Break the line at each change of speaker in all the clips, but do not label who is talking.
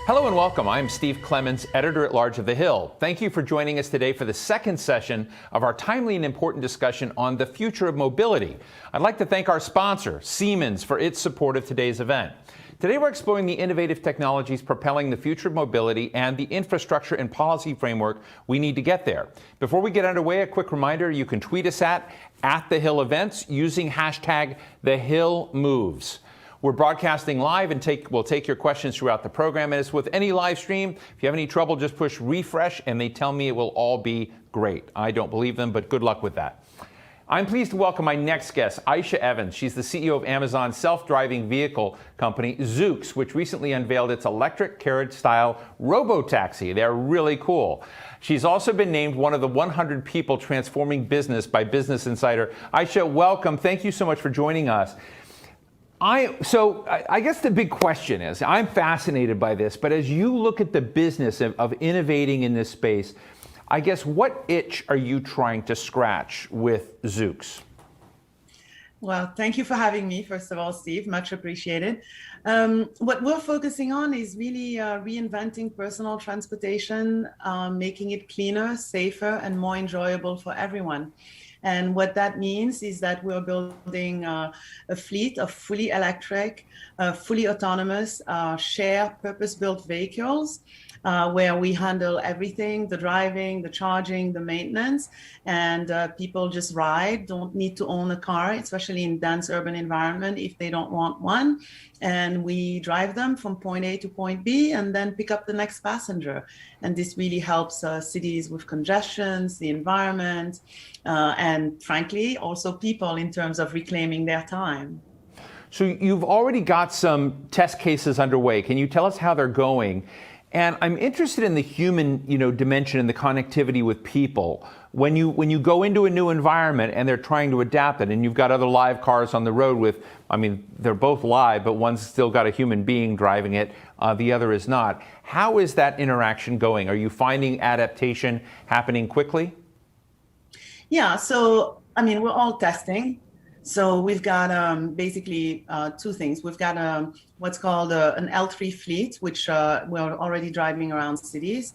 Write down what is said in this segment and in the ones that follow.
Hello and welcome. I'm Steve Clemons, editor-at-large of The Hill. Thank you for joining us today for the second session of our timely and important discussion on the future of mobility. I'd like to thank our sponsor, Siemens, for its support of today's event. Today we're exploring the innovative technologies propelling the future of mobility and the infrastructure and policy framework we need to get there. Before we get underway, a quick reminder, you can tweet us at The Hill Events using hashtag #TheHillMoves. We're broadcasting live and we'll take your questions throughout the program. And as with any live stream, if you have any trouble, just push refresh and they tell me it will all be great. I don't believe them, but good luck with that. I'm pleased to welcome my next guest, Aisha Evans. She's the CEO of Amazon's self-driving vehicle company, Zoox, which recently unveiled its electric carriage-style robo-taxi. They're really cool. She's also been named one of the 100 people transforming business by Business Insider. Aisha, welcome. Thank you so much for joining us. I guess the big question is, I'm fascinated by this, but as you look at the business of innovating in this space, I guess what itch are you trying to scratch with Zoox?
Well, thank you for having me, first of all, Steve, much appreciated. What we're focusing on is really reinventing personal transportation, making it cleaner, safer, and more enjoyable for everyone. And what that means is that we're building a fleet of fully electric, fully autonomous, share purpose-built vehicles where we handle everything, the driving, the charging, the maintenance, and people just ride, don't need to own a car, especially in dense urban environment if they don't want one. And we drive them from point A to point B and then pick up the next passenger. And this really helps cities with congestions, the environment, and frankly, also people in terms of reclaiming their time.
So you've already got some test cases underway. Can you tell us how they're going? And I'm interested in the human, dimension and the connectivity with people. When you go into a new environment and they're trying to adapt it, and you've got other live cars on the road with, they're both live, but one's still got a human being driving it, the other is not. How is that interaction going? Are you finding adaptation happening quickly?
Yeah, so, we're all testing. So we've got basically two things. We've got what's called an L3 fleet, which we're already driving around cities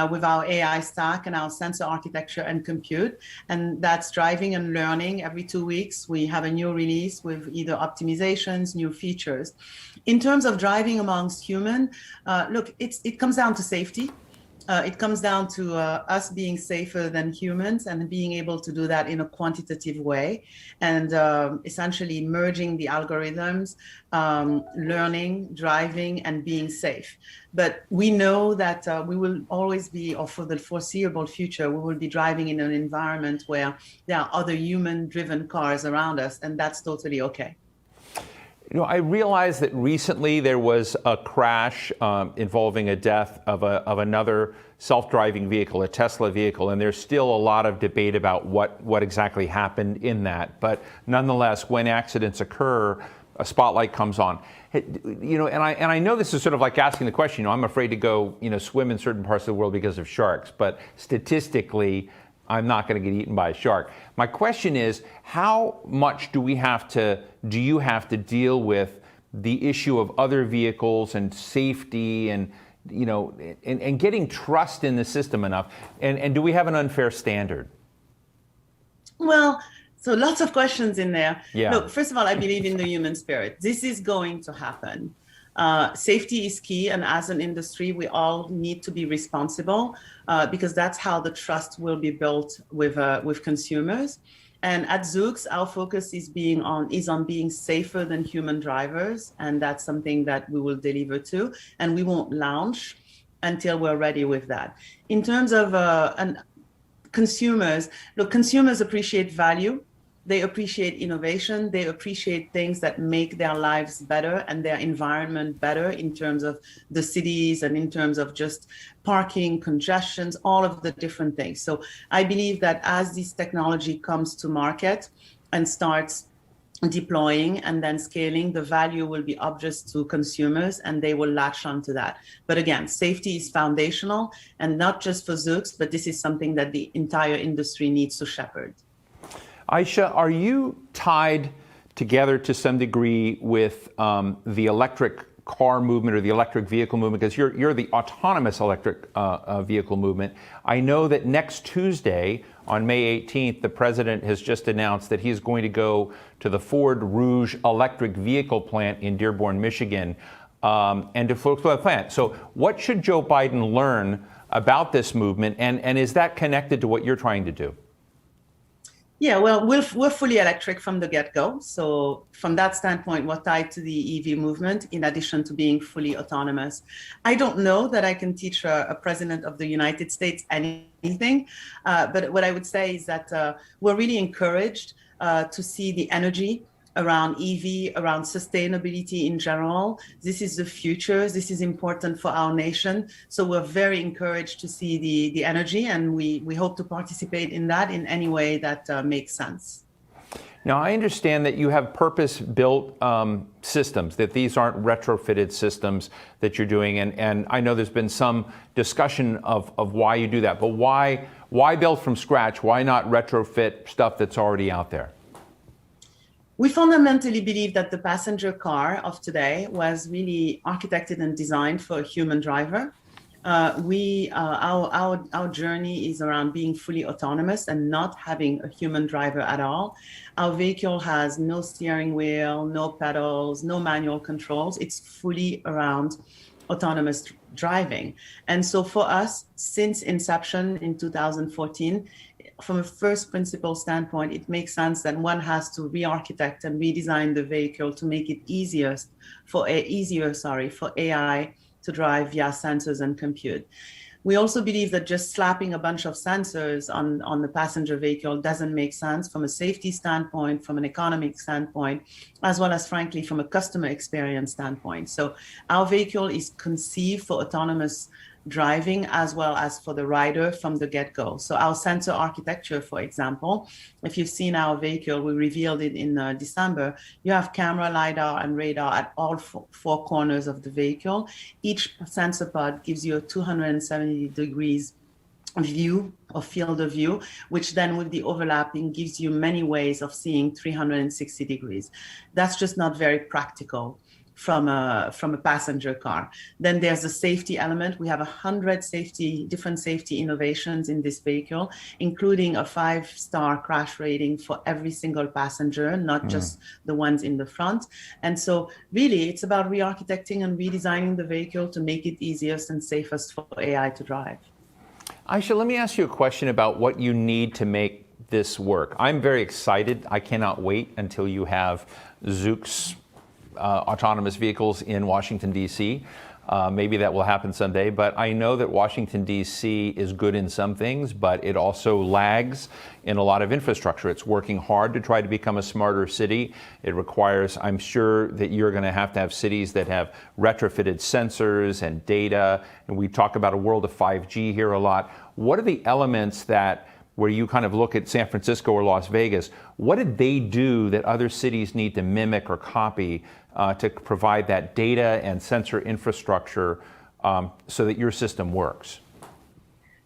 with our AI stack and our sensor architecture and compute. And that's driving and learning every 2 weeks. We have a new release with either optimizations, new features. In terms of driving amongst human, look, it comes down to safety. It comes down to us being safer than humans and being able to do that in a quantitative way and essentially merging the algorithms, learning, driving, and being safe. But we know that we will always be, or for the foreseeable future, we will be driving in an environment where there are other human-driven cars around us, and that's totally okay.
I realize that recently there was a crash involving a death of another self-driving vehicle, a Tesla vehicle, and there's still a lot of debate about what exactly happened in that. But nonetheless, when accidents occur, a spotlight comes on. And I know this is sort of like asking the question. I'm afraid to go, swim in certain parts of the world because of sharks, but statistically, I'm not going to get eaten by a shark. My question is, how much do you have to deal with the issue of other vehicles and safety and getting trust in the system enough? And do we have an unfair standard?
Well, so lots of questions in there.
Yeah.
Look, first of all, I believe in the human spirit. This is going to happen. Safety is key, and as an industry, we all need to be responsible because that's how the trust will be built with consumers. And at Zoox, our focus is on being safer than human drivers, and that's something that we will deliver to, and we won't launch until we're ready with that. In terms of consumers, look, consumers appreciate value. They appreciate innovation. They appreciate things that make their lives better and their environment better in terms of the cities and in terms of just parking, congestions, all of the different things. So I believe that as this technology comes to market and starts deploying and then scaling, the value will be obvious to consumers and they will latch onto that. But again, safety is foundational, and not just for Zoox, but this is something that the entire industry needs to shepherd.
Aisha, are you tied together to some degree with the electric car movement or the electric vehicle movement, because you're the autonomous electric vehicle movement. I know that next Tuesday, on May 18th, the president has just announced that he's going to go to the Ford Rouge electric vehicle plant in Dearborn, Michigan, and to focus on the plant. So what should Joe Biden learn about this movement, and is that connected to what you're trying to do?
Yeah, well, we're fully electric from the get-go. So from that standpoint, we're tied to the EV movement in addition to being fully autonomous. I don't know that I can teach a president of the United States anything, but what I would say is that we're really encouraged to see the energy around EV, around sustainability in general. This is the future. This is important for our nation. So we're very encouraged to see the energy, and we hope to participate in that in any way that makes sense.
Now, I understand that you have purpose-built systems, that these aren't retrofitted systems that you're doing, and I know there's been some discussion of why you do that, but why build from scratch? Why not retrofit stuff that's already out there?
We fundamentally believe that the passenger car of today was really architected and designed for a human driver. Our journey is around being fully autonomous and not having a human driver at all. Our vehicle has no steering wheel, no pedals, no manual controls. It's fully around autonomous driving. And so for us, since inception in 2014, from a first principle standpoint, it makes sense that one has to re-architect and redesign the vehicle to make it easier for AI to drive via sensors and compute. We also believe that just slapping a bunch of sensors on the passenger vehicle doesn't make sense from a safety standpoint, from an economic standpoint, as well as, frankly, from a customer experience standpoint. So our vehicle is conceived for autonomous driving as well as for the rider from the get-go. So our sensor architecture, for example, if you've seen our vehicle, we revealed it in December, you have camera, LiDAR, and radar at all four corners of the vehicle. Each sensor pod gives you a 270 degrees view or field of view, which then with the overlapping gives you many ways of seeing 360 degrees. That's just not very practical from a passenger car. Then there's the safety element. We have 100 different safety innovations in this vehicle, including a 5-star crash rating for every single passenger, not just the ones in the front. And so really it's about re-architecting and redesigning the vehicle to make it easiest and safest for AI to drive.
Aisha, let me ask you a question about what you need to make this work. I'm very excited. I cannot wait until you have Zoox autonomous vehicles in Washington, D.C. Maybe that will happen someday, but I know that Washington, D.C. is good in some things, but it also lags in a lot of infrastructure. It's working hard to try to become a smarter city. It requires, I'm sure that you're going to have cities that have retrofitted sensors and data, and we talk about a world of 5G here a lot. What are the elements that, where you kind of look at San Francisco or Las Vegas, what did they do that other cities need to mimic or copy to provide that data and sensor infrastructure so that your system works?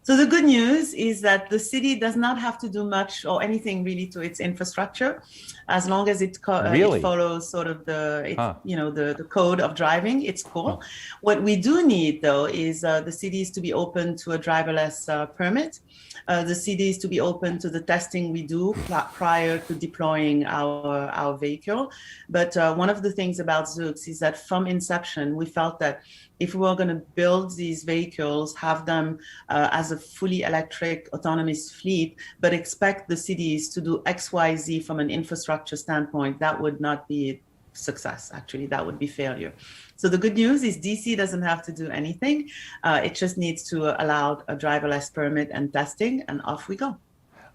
So the good news is that the city does not have to do much or anything really to its infrastructure, as long as it follows sort of the code of driving. It's cool. What we do need, though, is the cities to be open to a driverless permit. The cities to be open to the testing we do prior to deploying our vehicle. But one of the things about Zoox is that from inception, we felt that if we were going to build these vehicles, have them as a fully electric autonomous fleet, but expect the cities to do X, Y, Z from an infrastructure standpoint, that would not be success. Actually, that would be failure. So the good news is DC doesn't have to do anything. It just needs to allow a driverless permit and testing, and off we go.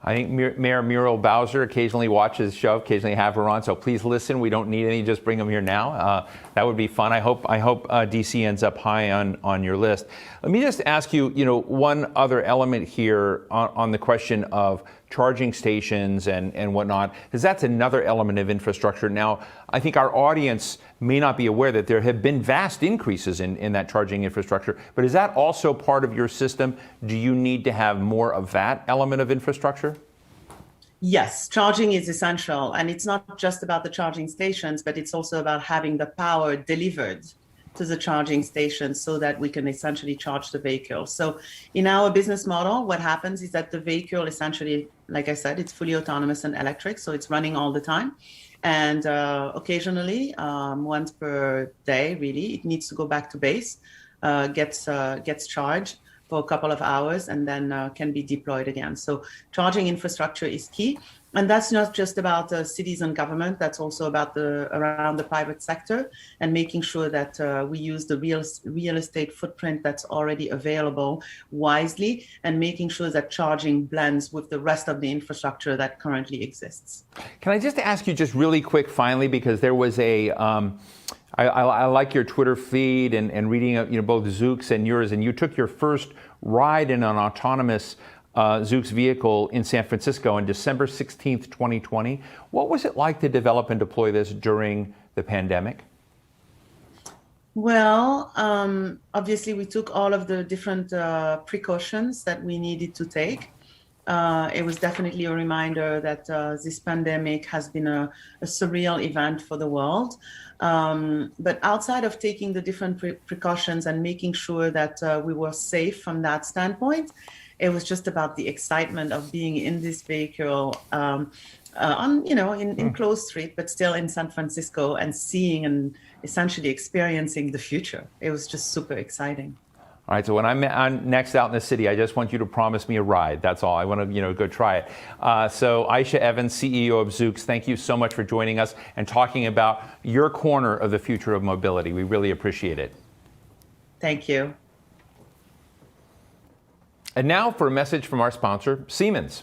I think Mayor Muriel Bowser occasionally watches the show, occasionally have her on, so please listen. We don't need any, just bring them here now. That would be fun. I hope DC ends up high on your list. Let me just ask you, one other element here on the question of charging stations and whatnot, because that's another element of infrastructure. Now, I think our audience may not be aware that there have been vast increases in that charging infrastructure, but is that also part of your system? Do you need to have more of that element of infrastructure?
Yes, charging is essential. And it's not just about the charging stations, but it's also about having the power delivered to the charging station so that we can essentially charge the vehicle. So in our business model, what happens is that the vehicle essentially, like I said, it's fully autonomous and electric, so it's running all the time. And occasionally, once per day, really, it needs to go back to base, gets charged for a couple of hours, and then can be deployed again. So charging infrastructure is key. And that's not just about cities and government, that's also about around the private sector, and making sure that we use the real estate footprint that's already available wisely, and making sure that charging blends with the rest of the infrastructure that currently exists.
Can I just ask you just really quick finally, because there was I like your Twitter feed and reading both Zoox and yours, and you took your first ride in an autonomous Zoox vehicle in San Francisco on December 16th, 2020. What was it like to develop and deploy this during the pandemic?
Well, obviously we took all of the different precautions that we needed to take. It was definitely a reminder that this pandemic has been a surreal event for the world. But outside of taking the different precautions and making sure that we were safe from that standpoint, it was just about the excitement of being in this vehicle in closed street, but still in San Francisco, and seeing and essentially experiencing the future. It was just super exciting.
All right, so when I'm next out in the city, I just want you to promise me a ride. That's all. I want to, go try it. So Aisha Evans, CEO of Zoox, thank you so much for joining us and talking about your corner of the future of mobility. We really appreciate it.
Thank you.
And now for a message from our sponsor, Siemens.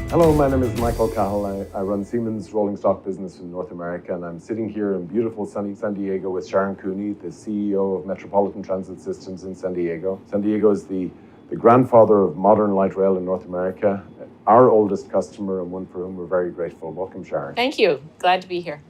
Hello, my name is Michael Cahill. I run Siemens rolling stock business in North America, and I'm sitting here in beautiful sunny San Diego with Sharon Cooney, the CEO of Metropolitan Transit Systems in San Diego. San Diego is the grandfather of modern light rail in North America, our oldest customer, and one for whom we're very grateful. Welcome, Sharon.
Thank you. Glad to be here.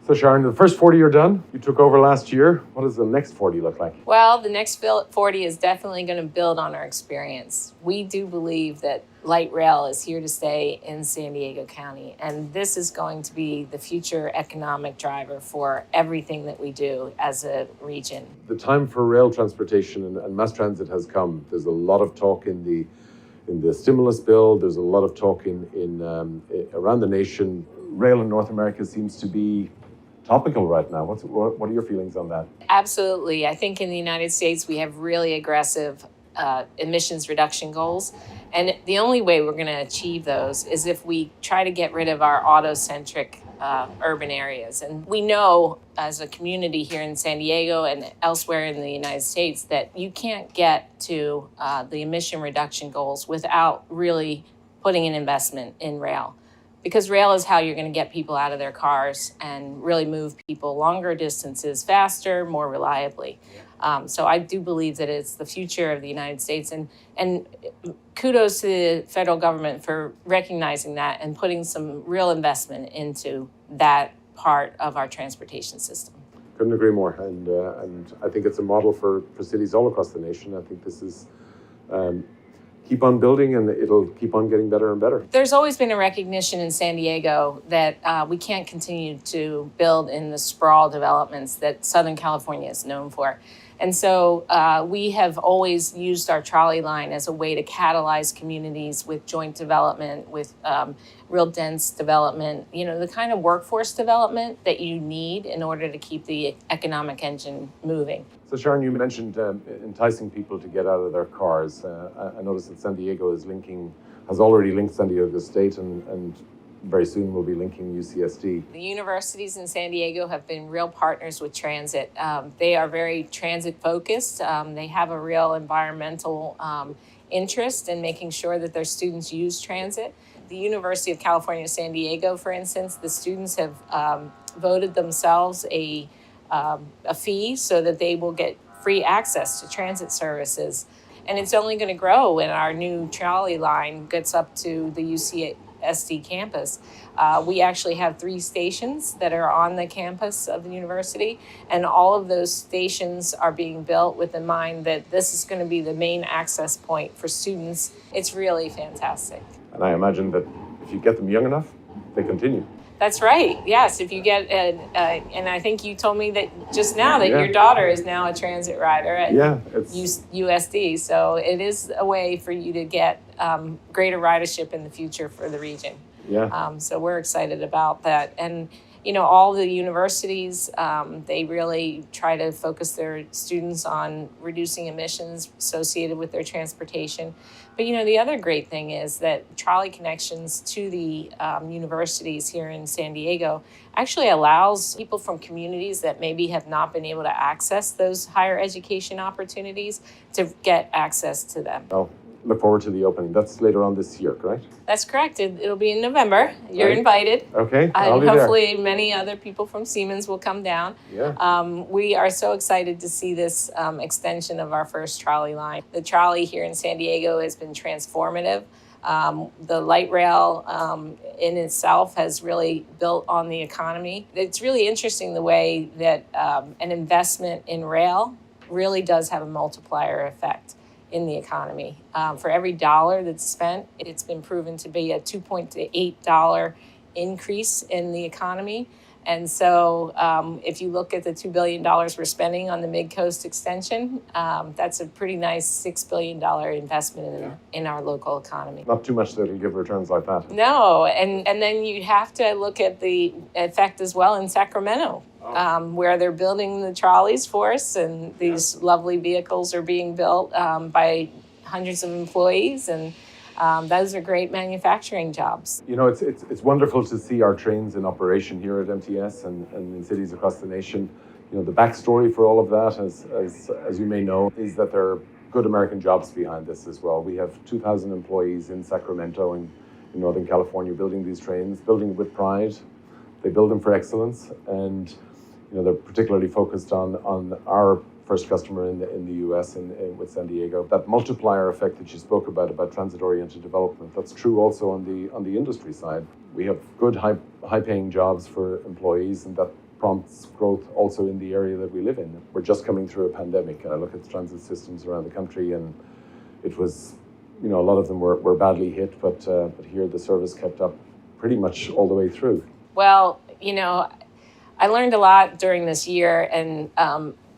So Sharon, the first 40 are done. You took over last year. What does the next 40 look like?
Well, the next 40 is definitely going to build on our experience. We do believe that light rail is here to stay in San Diego County, and this is going to be the future economic driver for everything that we do as a region.
The time for rail transportation and mass transit has come. There's a lot of talk in the stimulus bill. There's a lot of talk around the nation. Rail in North America seems to be topical right now. What are your feelings on that?
Absolutely. I think in the United States, we have really aggressive emissions reduction goals. And the only way we're going to achieve those is if we try to get rid of our auto-centric urban areas. And we know as a community here in San Diego and elsewhere in the United States that you can't get to the emission reduction goals without really putting an investment in rail. Because rail is how you're going to get people out of their cars and really move people longer distances faster, more reliably. So I do believe that it's the future of the United States. And kudos to the federal government for recognizing that and putting some real investment into that part of our transportation system.
Couldn't agree more. And I think it's a model for cities all across the nation. I think this is... keep on building, and it'll keep on getting better and better.
There's always been a recognition in San Diego that we can't continue to build in the sprawl developments that Southern California is known for. And so we have always used our trolley line as a way to catalyze communities with joint development, with real dense development, the kind of workforce development that you need in order to keep the economic engine moving.
So Sharon, you mentioned enticing people to get out of their cars. I noticed that San Diego has already linked San Diego State and very soon will be linking UCSD.
The universities in San Diego have been real partners with transit. They are very transit focused. They have a real environmental interest in making sure that their students use transit. The University of California, San Diego, for instance, the students have voted themselves a fee so that they will get free access to transit services. And it's only going to grow when our new trolley line gets up to the USD campus. We actually have 3 stations that are on the campus of the university, and all of those stations are being built with in mind that this is going to be the main access point for students. It's really fantastic.
And I imagine that if you get them young enough, they continue.
That's right. Yes, if you get, and I think you told me that just now that
Yeah.
your daughter is now a transit rider at
Yeah, it's
USD. So it is a way for you to get greater ridership in the future for the region.
yeah.
So we're excited about that. And, you know, all the universities, they really try to focus their students on reducing emissions associated with their transportation. But, you know, the other great thing is that trolley connections to the universities here in San Diego actually allows people from communities that maybe have not been able to access those higher education opportunities to get access to them.
Well, look forward to the opening. That's later on this year, correct?
That's correct. It'll be in November. You're
Right.
invited.
Okay, I'll
And
be there.
hopefully many other people from Siemens will come down.
Yeah.
We are so excited to see this extension of our first trolley line. The trolley here in San Diego has been transformative. The light rail in itself has really built on the economy. It's really interesting the way that an investment in rail really does have a multiplier effect in the economy. For every dollar that's spent, it's been proven to be a $2.8 increase in the economy. And so if you look at the $2 billion we're spending on the Mid-Coast extension, that's a pretty nice $6 billion investment in our local economy.
Not too much that'll give returns like that.
No, and then you have to look at the effect as well in Sacramento, where they're building the trolleys for us, and these lovely vehicles are being built by hundreds of employees, and those are great manufacturing jobs.
You know, it's wonderful to see our trains in operation here at MTS and in cities across the nation. You know, the backstory for all of that, as you may know, is that there are good American jobs behind this as well. We have 2,000 employees in Sacramento and in Northern California building these trains, building with pride. They build them for excellence, and you know, they're particularly focused on our first customer in the U.S. with San Diego. That multiplier effect that you spoke about transit-oriented development, that's true also on the industry side. We have good high-paying jobs for employees, and that prompts growth also in the area that we live in. We're just coming through a pandemic, and I look at the transit systems around the country, and it was, you know, a lot of them were badly hit, but here the service kept up pretty much all the way through.
Well, you know, I learned a lot during this year, and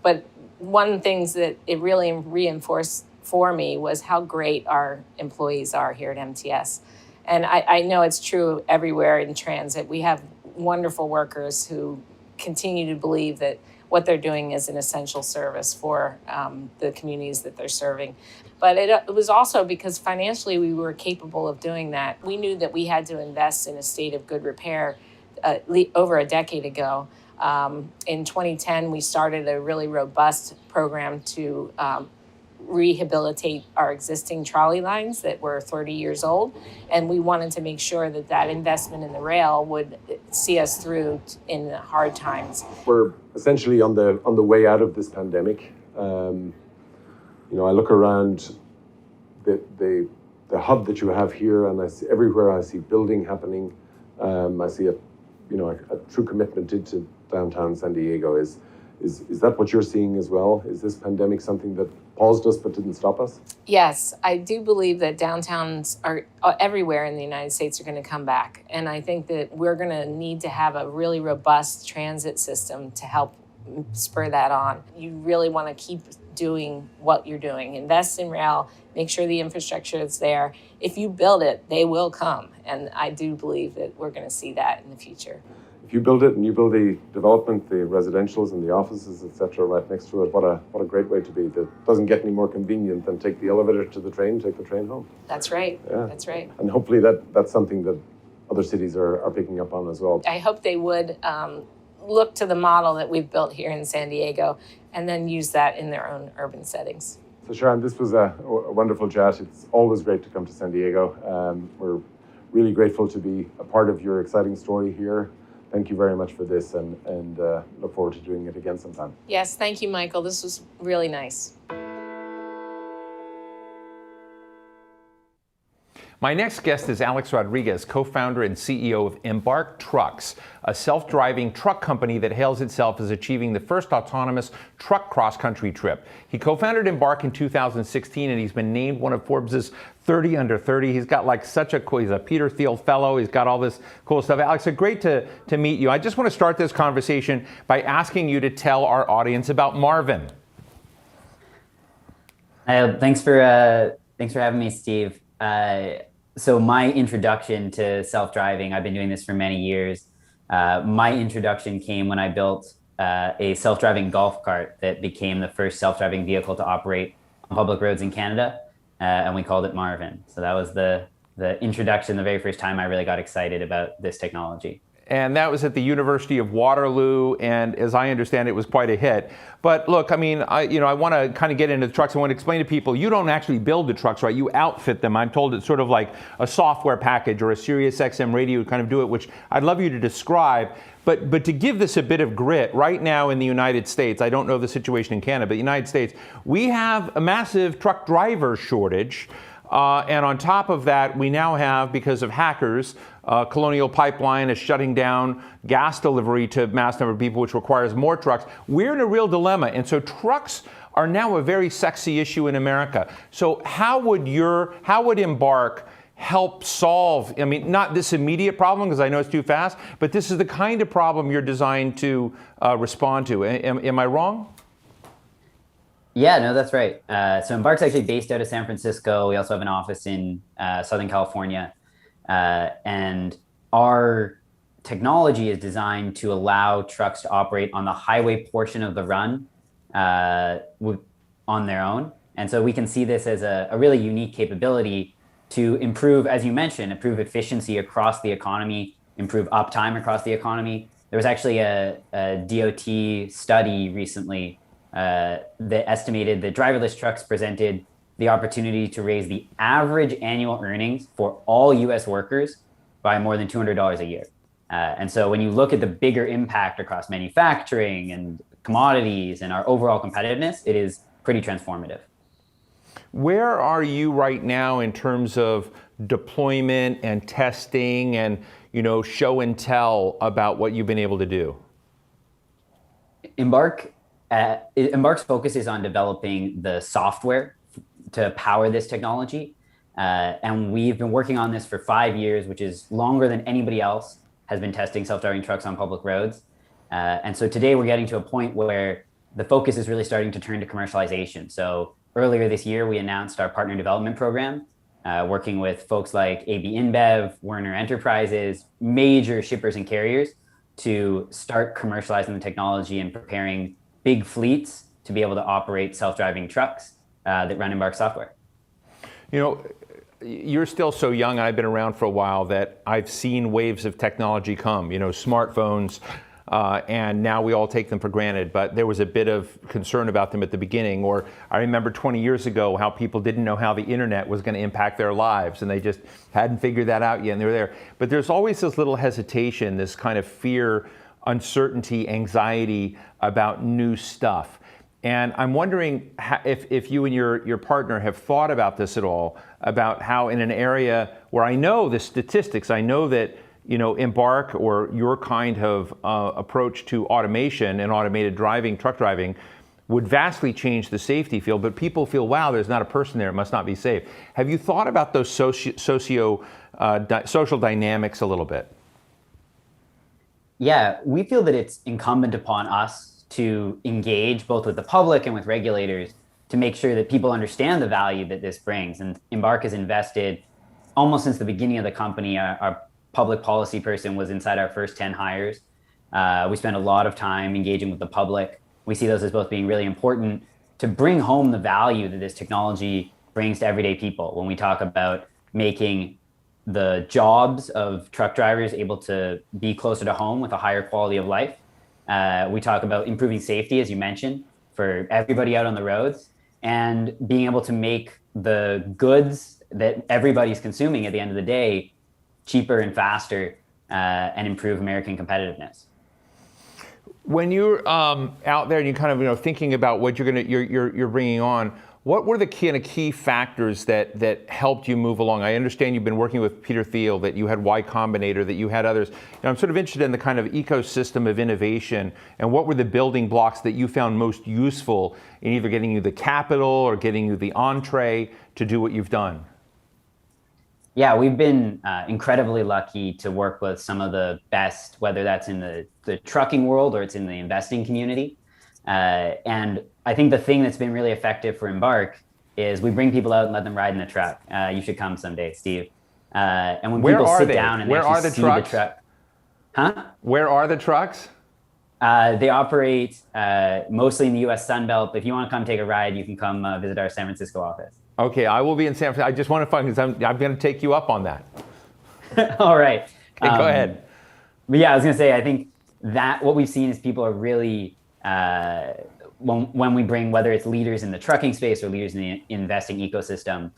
but one of the things that it really reinforced for me was how great our employees are here at MTS. And I know it's true everywhere in transit. We have wonderful workers who continue to believe that what they're doing is an essential service for the communities that they're serving. But it was also because financially we were capable of doing that. We knew that we had to invest in a state of good repair over a decade ago. In 2010, we started a really robust program to rehabilitate our existing trolley lines that were 30 years old. And we wanted to make sure that that investment in the rail would see us through in hard times.
We're essentially on the way out of this pandemic. You know, I look around the hub that you have here, and I see everywhere I see building happening. I see a true commitment into downtown San Diego. Is that what you're seeing as well? Is this pandemic something that paused us but didn't stop us?
Yes, I do believe that downtowns are everywhere in the United States are going to come back. And I think that we're going to need to have a really robust transit system to help spur that on. You really want to keep doing what you're doing. Invest in rail, make sure the infrastructure is there. If you build it, they will come. And I do believe that we're going to see that in the future.
If you build it and you build the development, the residentials and the offices, etc., right next to it, what a great way to be. That doesn't get any more convenient than take the elevator to the train, take the train home.
That's right.
Yeah.
That's right.
And hopefully that's something that other cities are picking up on as well.
I hope they would look to the model that we've built here in San Diego and then use that in their own urban settings.
So Sharon, this was a wonderful chat. It's always great to come to San Diego. We're really grateful to be a part of your exciting story here. Thank you very much for this, and look forward to doing it again sometime.
Yes, thank you, Michael. This was really nice.
My next guest is Alex Rodriguez, co-founder and CEO of Embark Trucks, a self-driving truck company that hails itself as achieving the first autonomous truck cross-country trip. He co-founded Embark in 2016, and he's been named one of Forbes' 30 under 30. He's got like such a cool, he's a Peter Thiel fellow. He's got all this cool stuff. Alex, it's great to meet you. I just want to start this conversation by asking you to tell our audience about Marvin.
Thanks for having me, Steve. So my introduction to self-driving, I've been doing this for many years. My introduction came when I built a self-driving golf cart that became the first self-driving vehicle to operate on public roads in Canada, and we called it Marvin. So that was the introduction, the very first time I really got excited about this technology.
And that was at the University of Waterloo, and as I understand it, was quite a hit. But look, I mean, I want to kind of get into the trucks. I want to explain to people, you don't actually build the trucks, right? You outfit them. I'm told it's sort of like a software package or a Sirius XM radio to kind of do it, which I'd love you to describe. But to give this a bit of grit, right now in the United States, I don't know the situation in Canada, but the United States, we have a massive truck driver shortage. And on top of that, we now have, because of hackers, Colonial Pipeline is shutting down gas delivery to mass number of people, which requires more trucks. We're in a real dilemma. And so trucks are now a very sexy issue in America. So how would Embark help solve, I mean, not this immediate problem, because I know it's too fast, but this is the kind of problem you're designed to respond to. Am I wrong?
Yeah, no, that's right. So Embark's actually based out of San Francisco. We also have an office in Southern California. And our technology is designed to allow trucks to operate on the highway portion of the run on their own. And so we can see this as a really unique capability to improve, as you mentioned, improve efficiency across the economy, improve uptime across the economy. There was actually a DOT study recently that estimated that driverless trucks presented the opportunity to raise the average annual earnings for all U.S. workers by more than $200 a year. And so when you look at the bigger impact across manufacturing and commodities and our overall competitiveness, it is pretty transformative.
Where are you right now in terms of deployment and testing and, show and tell about what you've been able to do?
Embark's focus is on developing the software to power this technology. And we've been working on this for 5 years, which is longer than anybody else has been testing self-driving trucks on public roads. And so today we're getting to a point where the focus is really starting to turn to commercialization. So earlier this year, we announced our partner development program, working with folks like AB InBev, Werner Enterprises, major shippers and carriers to start commercializing the technology and preparing big fleets to be able to operate self-driving trucks that run Embark software.
You're still so young, and I've been around for a while, that I've seen waves of technology come, smartphones, and now we all take them for granted. But there was a bit of concern about them at the beginning. Or I remember 20 years ago how people didn't know how the internet was going to impact their lives, and they just hadn't figured that out yet, and they were there. But there's always this little hesitation, this kind of fear, uncertainty, anxiety about new stuff. And I'm wondering if you and your partner have thought about this at all, about how in an area where I know the statistics, I know that Embark or your kind of approach to automation and automated driving, truck driving, would vastly change the safety field, but people feel, wow, there's not a person there, it must not be safe. Have you thought about those social dynamics a little bit?
Yeah, we feel that it's incumbent upon us to engage both with the public and with regulators to make sure that people understand the value that this brings. And Embark has invested almost since the beginning of the company. Our public policy person was inside our first 10 hires. We spent a lot of time engaging with the public. We see those as both being really important to bring home the value that this technology brings to everyday people. When we talk about making the jobs of truck drivers able to be closer to home with a higher quality of life, we talk about improving safety, as you mentioned, for everybody out on the roads, and being able to make the goods that everybody's consuming at the end of the day cheaper and faster, and improve American competitiveness.
When you're out there and you're kind of thinking about what you're bringing on, What were the key factors that helped you move along? I understand you've been working with Peter Thiel, that you had Y Combinator, that you had others. I'm sort of interested in the kind of ecosystem of innovation, and what were the building blocks that you found most useful in either getting you the capital or getting you the entree to do what you've done?
Yeah, we've been incredibly lucky to work with some of the best, whether that's in the trucking world or it's in the investing community. And I think the thing that's been really effective for Embark is we bring people out and let them ride in the truck. You should come someday, Steve. And when people sit down and they actually see the truck. Huh?
Where are the trucks?
They operate mostly in the US Sun Belt. If you want to come take a ride, you can come visit our San Francisco office.
Okay, I will be in San Francisco. I just want to find, because I'm going to take you up on that.
All right.
Okay, go ahead.
But yeah, I was going to say, I think that what we've seen is people are really, when we bring, whether it's leaders in the trucking space or leaders in the investing ecosystem,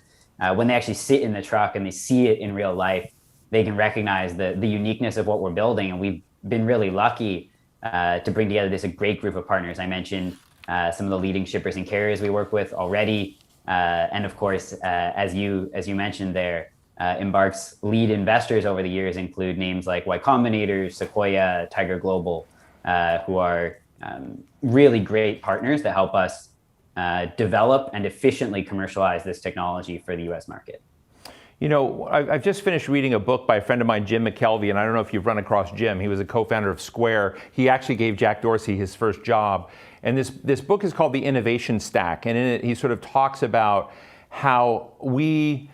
when they actually sit in the truck and they see it in real life, they can recognize the uniqueness of what we're building. And we've been really lucky to bring together a great group of partners. I mentioned some of the leading shippers and carriers we work with already. And of course, as you mentioned there, Embark's lead investors over the years include names like Y Combinator, Sequoia, Tiger Global, who are really great partners that help us develop and efficiently commercialize this technology for the US market.
You know, I've just finished reading a book by a friend of mine, Jim McKelvey, and I don't know if you've run across Jim. He was a co-founder of Square. He actually gave Jack Dorsey his first job. And this book is called The Innovation Stack. And in it, he sort of talks about how we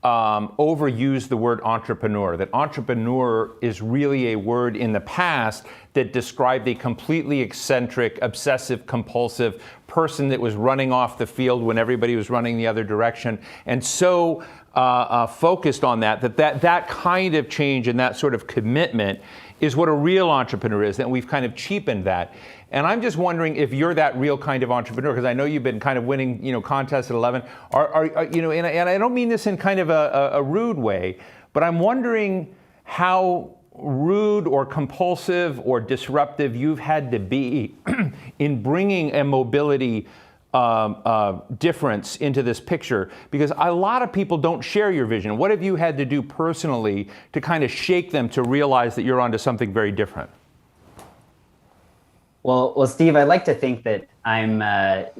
overuse the word entrepreneur, that entrepreneur is really a word in the past that described a completely eccentric, obsessive, compulsive person that was running off the field when everybody was running the other direction. And so focused on that kind of change and that sort of commitment is what a real entrepreneur is, and we've kind of cheapened that. And I'm just wondering if you're that real kind of entrepreneur, because I know you've been kind of winning, contests at 11. Are you know, and I don't mean this in kind of a rude way, but I'm wondering how rude or compulsive or disruptive you've had to be in bringing a mobility difference into this picture, because a lot of people don't share your vision. What have you had to do personally to kind of shake them to realize that you're onto something very different?
Well, Steve, I like to think that I'm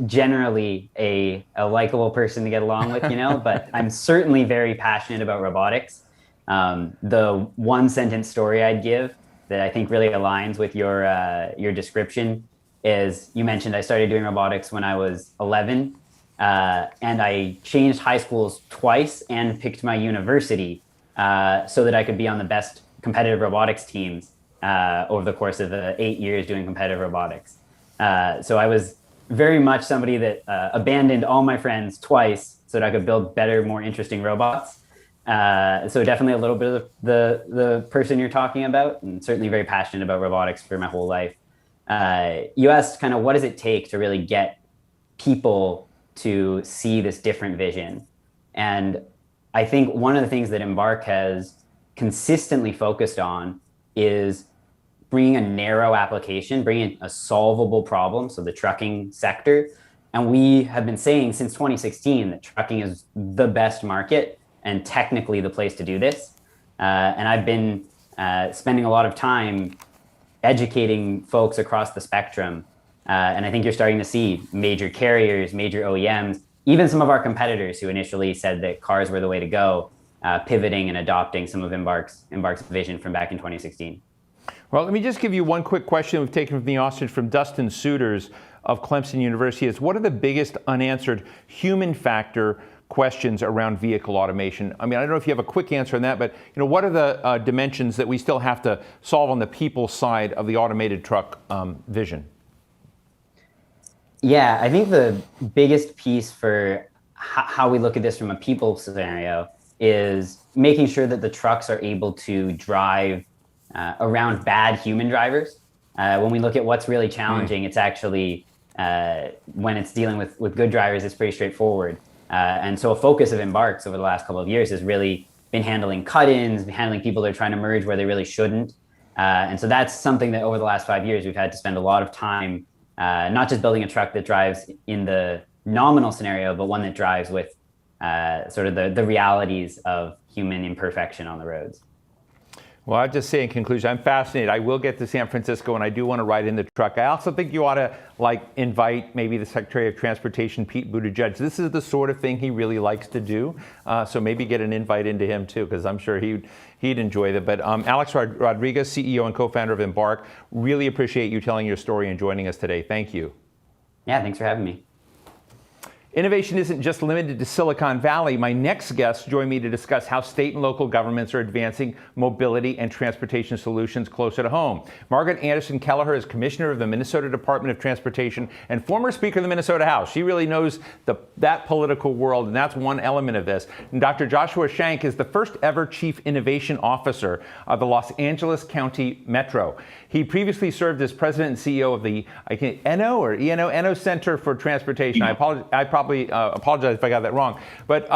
generally a likable person to get along with, but I'm certainly very passionate about robotics. The one sentence story I'd give that I think really aligns with your description is, you mentioned I started doing robotics when I was 11, and I changed high schools twice and picked my university so that I could be on the best competitive robotics teams over the course of 8 years doing competitive robotics. So I was very much somebody that abandoned all my friends twice so that I could build better, more interesting robots. So definitely a little bit of the person you're talking about, and certainly very passionate about robotics for my whole life. You asked kind of what does it take to really get people to see this different vision. And I think one of the things that Embark has consistently focused on is bringing a narrow application, bringing a solvable problem, so the trucking sector. And we have been saying since 2016 that trucking is the best market and technically the place to do this. And I've been spending a lot of time educating folks across the spectrum. And I think you're starting to see major carriers, major OEMs, even some of our competitors who initially said that cars were the way to go, pivoting and adopting some of Embark's vision from back in 2016.
Well, let me just give you one quick question we've taken from the audience from Dustin Suiters of Clemson University. Is what are the biggest unanswered human factor questions around vehicle automation? I mean, I don't know if you have a quick answer on that, but what are the dimensions that we still have to solve on the people side of the automated truck vision?
Yeah, I think the biggest piece for how we look at this from a people scenario is making sure that the trucks are able to drive around bad human drivers. When we look at what's really challenging, it's actually when it's dealing with good drivers, it's pretty straightforward. And so a focus of Embark's over the last couple of years has really been handling cut-ins, handling people that are trying to merge where they really shouldn't. And so that's something that over the last 5 years, we've had to spend a lot of time, not just building a truck that drives in the nominal scenario, but one that drives with sort of the realities of human imperfection on the roads.
Well, I'll just say in conclusion, I'm fascinated. I will get to San Francisco, and I do want to ride in the truck. I also think you ought to invite maybe the Secretary of Transportation, Pete Buttigieg. This is the sort of thing he really likes to do. So maybe get an invite into him too, because I'm sure he'd enjoy that. But Alex Rodriguez, CEO and co-founder of Embark, really appreciate you telling your story and joining us today. Thank you.
Yeah, thanks for having me.
Innovation isn't just limited to Silicon Valley. My next guests join me to discuss how state and local governments are advancing mobility and transportation solutions closer to home. Margaret Anderson Kelleher is commissioner of the Minnesota Department of Transportation and former Speaker of the Minnesota House. She really knows that political world, and that's one element of this. And Dr. Joshua Shank is the first ever Chief Innovation Officer of the Los Angeles County Metro. He previously served as president and CEO of the ENO Center for Transportation. I probably apologize if I got that wrong. But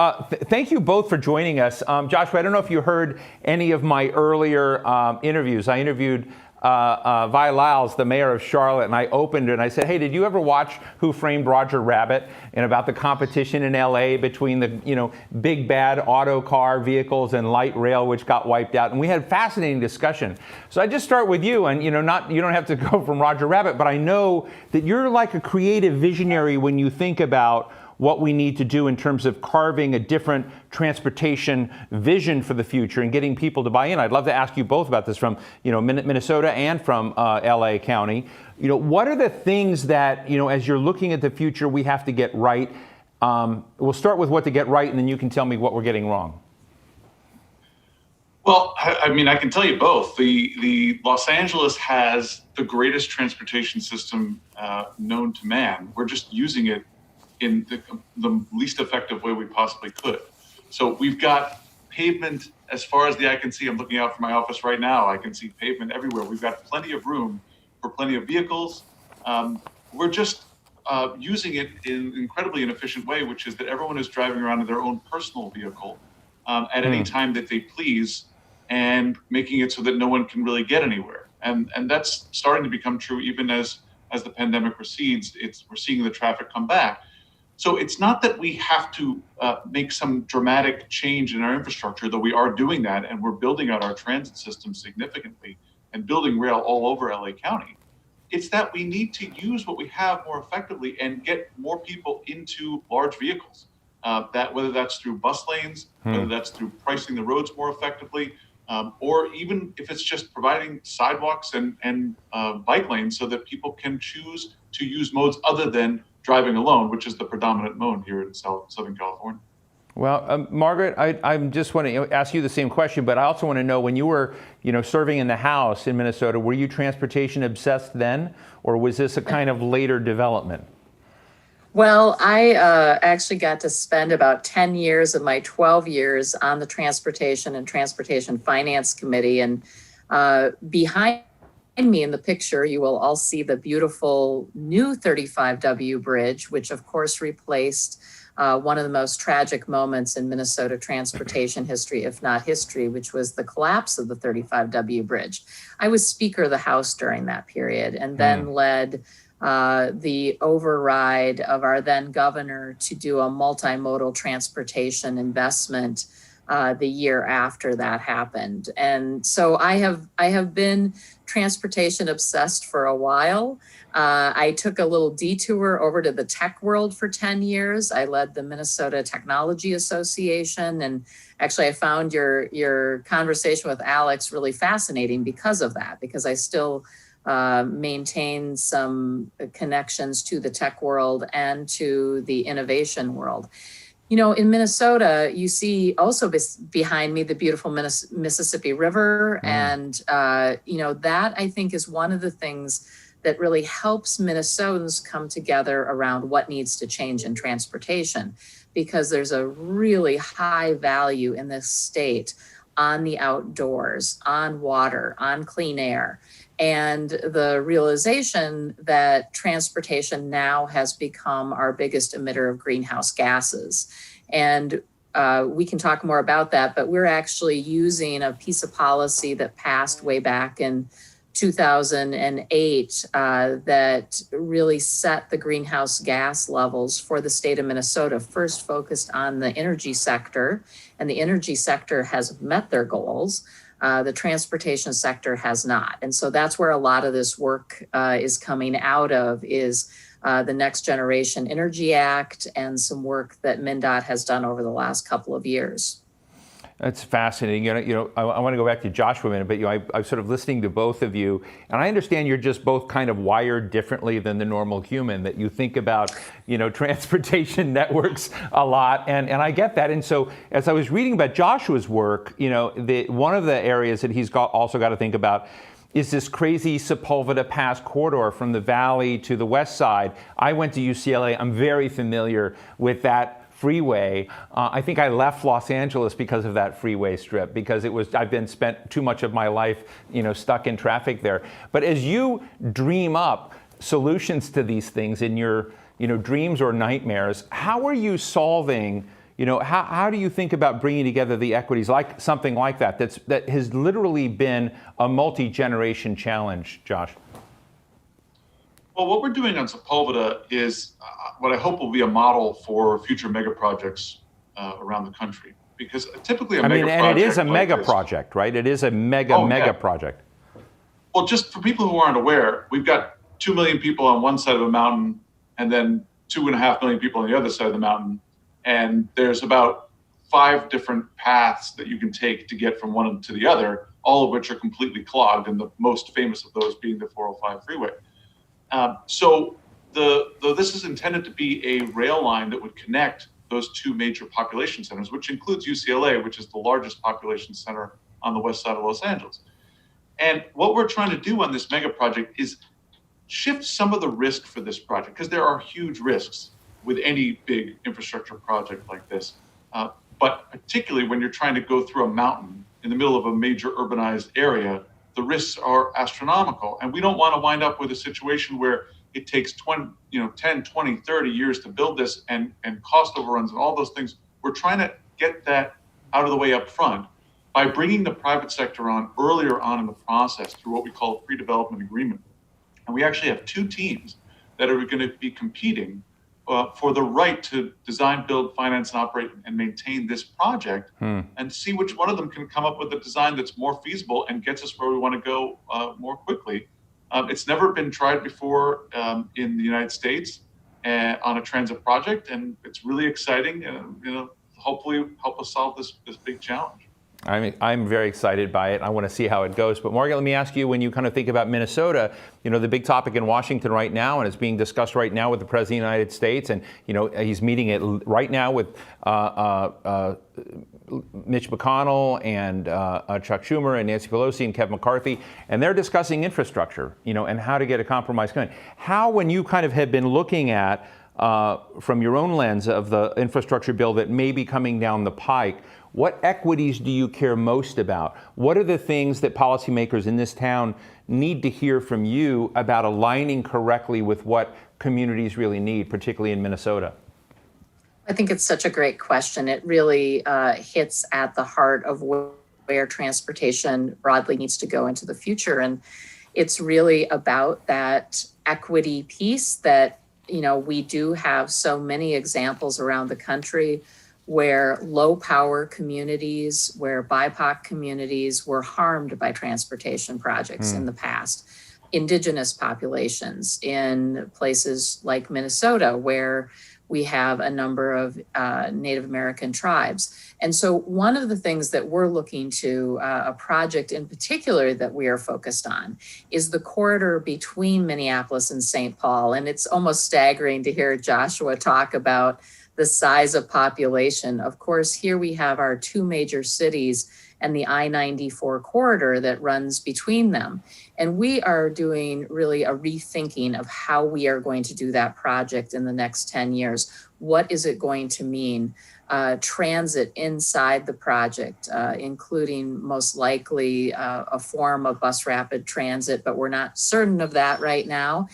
thank you both for joining us. Joshua, I don't know if you heard any of my earlier interviews. I interviewed Vi Lyles, the mayor of Charlotte, and I opened it and I said, hey, did you ever watch Who Framed Roger Rabbit, and about the competition in LA between the big bad auto car vehicles and light rail, which got wiped out? And we had a fascinating discussion. So I just start with you, and you don't have to go from Roger Rabbit, but I know that you're like a creative visionary when you think about what we need to do in terms of carving a different transportation vision for the future and getting people to buy in. I'd love to ask you both about this from Minnesota and from LA County. What are the things that, as you're looking at the future, we have to get right? We'll start with what to get right, and then you can tell me what we're getting wrong.
Well, I mean, I can tell you both. The Los Angeles has the greatest transportation system known to man. We're just using it in the least effective way we possibly could. So we've got pavement as far as the eye can see. I'm looking out from my office right now. I can see pavement everywhere. We've got plenty of room for plenty of vehicles. We're just using it in an incredibly inefficient way, which is that everyone is driving around in their own personal vehicle at any time that they please, and making it so that no one can really get anywhere. And that's starting to become true even as the pandemic recedes. We're seeing the traffic come back. So it's not that we have to make some dramatic change in our infrastructure, though we are doing that, and we're building out our transit system significantly and building rail all over LA County. It's that we need to use what we have more effectively and get more people into large vehicles. That whether that's through bus lanes, whether that's through pricing the roads more effectively, or even if it's just providing sidewalks and bike lanes so that people can choose to use modes other than driving alone, which is the predominant mode here in Southern California.
Well, Margaret, I just want to ask you the same question, but I also want to know, when you were, serving in the House in Minnesota, were you transportation obsessed then, or was this a kind of later development?
Well, I actually got to spend about 10 years of my 12 years on the Transportation and Transportation Finance Committee, and behind me in the picture, you will all see the beautiful new 35W bridge, which of course replaced one of the most tragic moments in Minnesota transportation history, if not history, which was the collapse of the 35W bridge. I was Speaker of the House during that period, and then led the override of our then governor to do a multimodal transportation investment the year after that happened. And so I have been transportation obsessed for a while. I took a little detour over to the tech world for 10 years. I led the Minnesota Technology Association. And actually I found your conversation with Alex really fascinating because of that, because I still maintain some connections to the tech world and to the innovation world. In Minnesota, you see also behind me the beautiful Mississippi River. And, that I think is one of the things that really helps Minnesotans come together around what needs to change in transportation, because there's a really high value in this state on the outdoors, on water, on clean air. And the realization that transportation now has become our biggest emitter of greenhouse gases. And we can talk more about that, but we're actually using a piece of policy that passed way back in 2008 that really set the greenhouse gas levels for the state of Minnesota, first focused on the energy sector, and the energy sector has met their goals. The transportation sector has not. And so that's where a lot of this work is coming out of, is the Next Generation Energy Act and some work that MnDOT has done over the last couple of years.
That's fascinating. I want to go back to Josh for a minute, but I'm sort of listening to both of you, and I understand you're just both kind of wired differently than the normal human, that you think about, transportation networks a lot, and I get that. And so as I was reading about Joshua's work, one of the areas that he's also got to think about is this crazy Sepulveda Pass corridor from the valley to the west side. I went to UCLA. I'm very familiar with that freeway. I think I left Los Angeles because of that freeway strip, because I've spent too much of my life, stuck in traffic there. But as you dream up solutions to these things in your, dreams or nightmares, how are you solving, how do you think about bringing together the equities, like something like that that has literally been a multi-generation challenge, Josh?
Well, what we're doing on Sepulveda is what I hope will be a model for future mega projects around the country. Because typically
and it is a mega project, right? It is a mega project.
Well, just for people who aren't aware, we've got 2 million people on one side of a mountain, and then 2.5 million people on the other side of the mountain. And there's about 5 different paths that you can take to get from one to the other, all of which are completely clogged, and the most famous of those being the 405 freeway. So this is intended to be a rail line that would connect those 2 major population centers, which includes UCLA, which is the largest population center on the west side of Los Angeles. And what we're trying to do on this mega project is shift some of the risk for this project, because there are huge risks with any big infrastructure project like this. But particularly when you're trying to go through a mountain in the middle of a major urbanized area, the risks are astronomical. And we don't want to wind up with a situation where it takes 10, 20, 30 years to build this and cost overruns and all those things. We're trying to get that out of the way up front by bringing the private sector on earlier on in the process through what we call a pre-development agreement. And we actually have 2 teams that are going to be competing for the right to design, build, finance, and operate and maintain this project, and see which one of them can come up with a design that's more feasible and gets us where we want to go more quickly. It's never been tried before in the United States on a transit project, and it's really exciting, and hopefully help us solve this big challenge.
I'm very excited by it. I want to see how it goes. But Morgan, let me ask you, when you kind of think about Minnesota, the big topic in Washington right now, and it's being discussed right now with the President of the United States, and he's meeting it right now with Mitch McConnell and Chuck Schumer and Nancy Pelosi and Kevin McCarthy, and they're discussing infrastructure, and how to get a compromise going. How, when you kind of have been looking at from your own lens of the infrastructure bill that may be coming down the pike, what equities do you care most about? What are the things that policymakers in this town need to hear from you about aligning correctly with what communities really need, particularly in Minnesota?
I think it's such a great question. It really hits at the heart of where transportation broadly needs to go into the future. And it's really about that equity piece that, we do have so many examples around the country where low power communities, where BIPOC communities were harmed by transportation projects in the past. Indigenous populations in places like Minnesota, where we have a number of Native American tribes. And so one of the things that we're looking to, a project in particular that we are focused on, is the corridor between Minneapolis and St. Paul. And it's almost staggering to hear Joshua talk about the size of population. Of course, here we have our 2 major cities and the I-94 corridor that runs between them. And we are doing really a rethinking of how we are going to do that project in the next 10 years. What is it going to mean? Transit inside the project, including most likely a form of bus rapid transit, but we're not certain of that right now.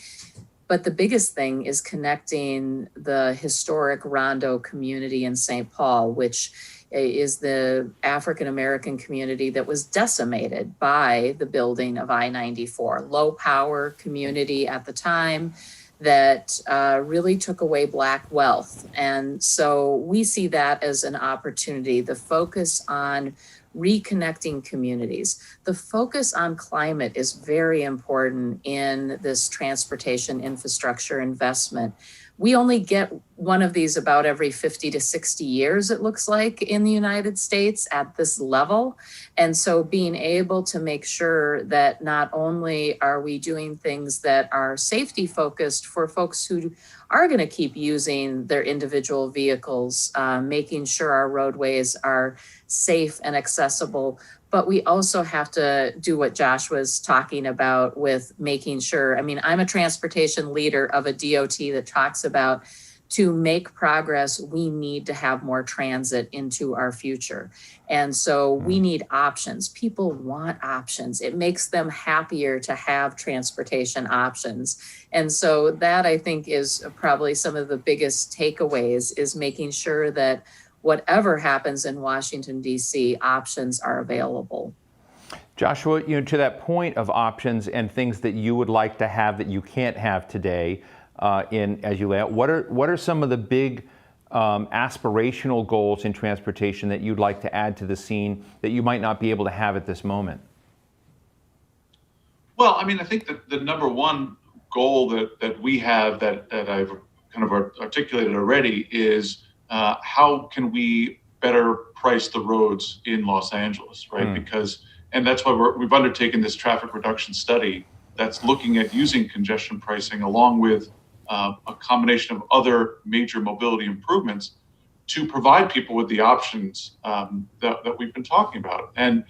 But the biggest thing is connecting the historic Rondo community in St. Paul, which is the African American community that was decimated by the building of I-94. Low power community at the time that really took away Black wealth. And so we see that as an opportunity, the focus on reconnecting communities. The focus on climate is very important in this transportation infrastructure investment. We only get one of these about every 50 to 60 years, it looks like, in the United States at this level. And so being able to make sure that not only are we doing things that are safety focused for folks who are going to keep using their individual vehicles, making sure our roadways are safe and accessible, but we also have to do what Josh was talking about with making sure, I mean, I'm a transportation leader of a DOT that talks about to make progress, we need to have more transit into our future. And so we need options. People want options. It makes them happier to have transportation options. And so that, I think, is probably some of the biggest takeaways, is making sure that whatever happens in Washington, D.C., options are available.
Joshua, to that point of options and things that you would like to have that you can't have today, as you lay out, what are some of the big aspirational goals in transportation that you'd like to add to the scene that you might not be able to have at this moment?
Well, I mean, I think that the number one goal that we have that I've kind of articulated already is how can we better price the roads in Los Angeles, right? And that's why we've undertaken this traffic reduction study that's looking at using congestion pricing along with a combination of other major mobility improvements to provide people with the options that we've been talking about, and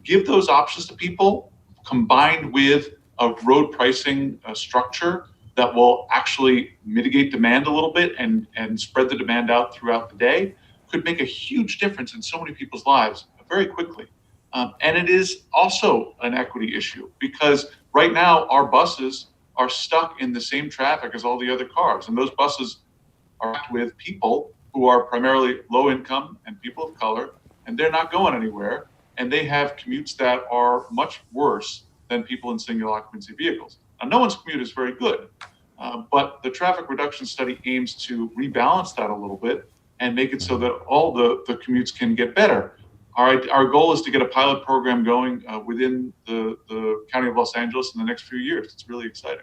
give those options to people combined with a road pricing structure that will actually mitigate demand a little bit and spread the demand out throughout the day, could make a huge difference in so many people's lives very quickly. And it is also an equity issue, because right now our buses are stuck in the same traffic as all the other cars. And those buses are with people who are primarily low income and people of color, and they're not going anywhere. And they have commutes that are much worse than people in single occupancy vehicles. Now, no one's commute is very good, but the traffic reduction study aims to rebalance that a little bit and make it so that all the commutes can get better. Our goal is to get a pilot program going within the County of Los Angeles in the next few years. It's really exciting.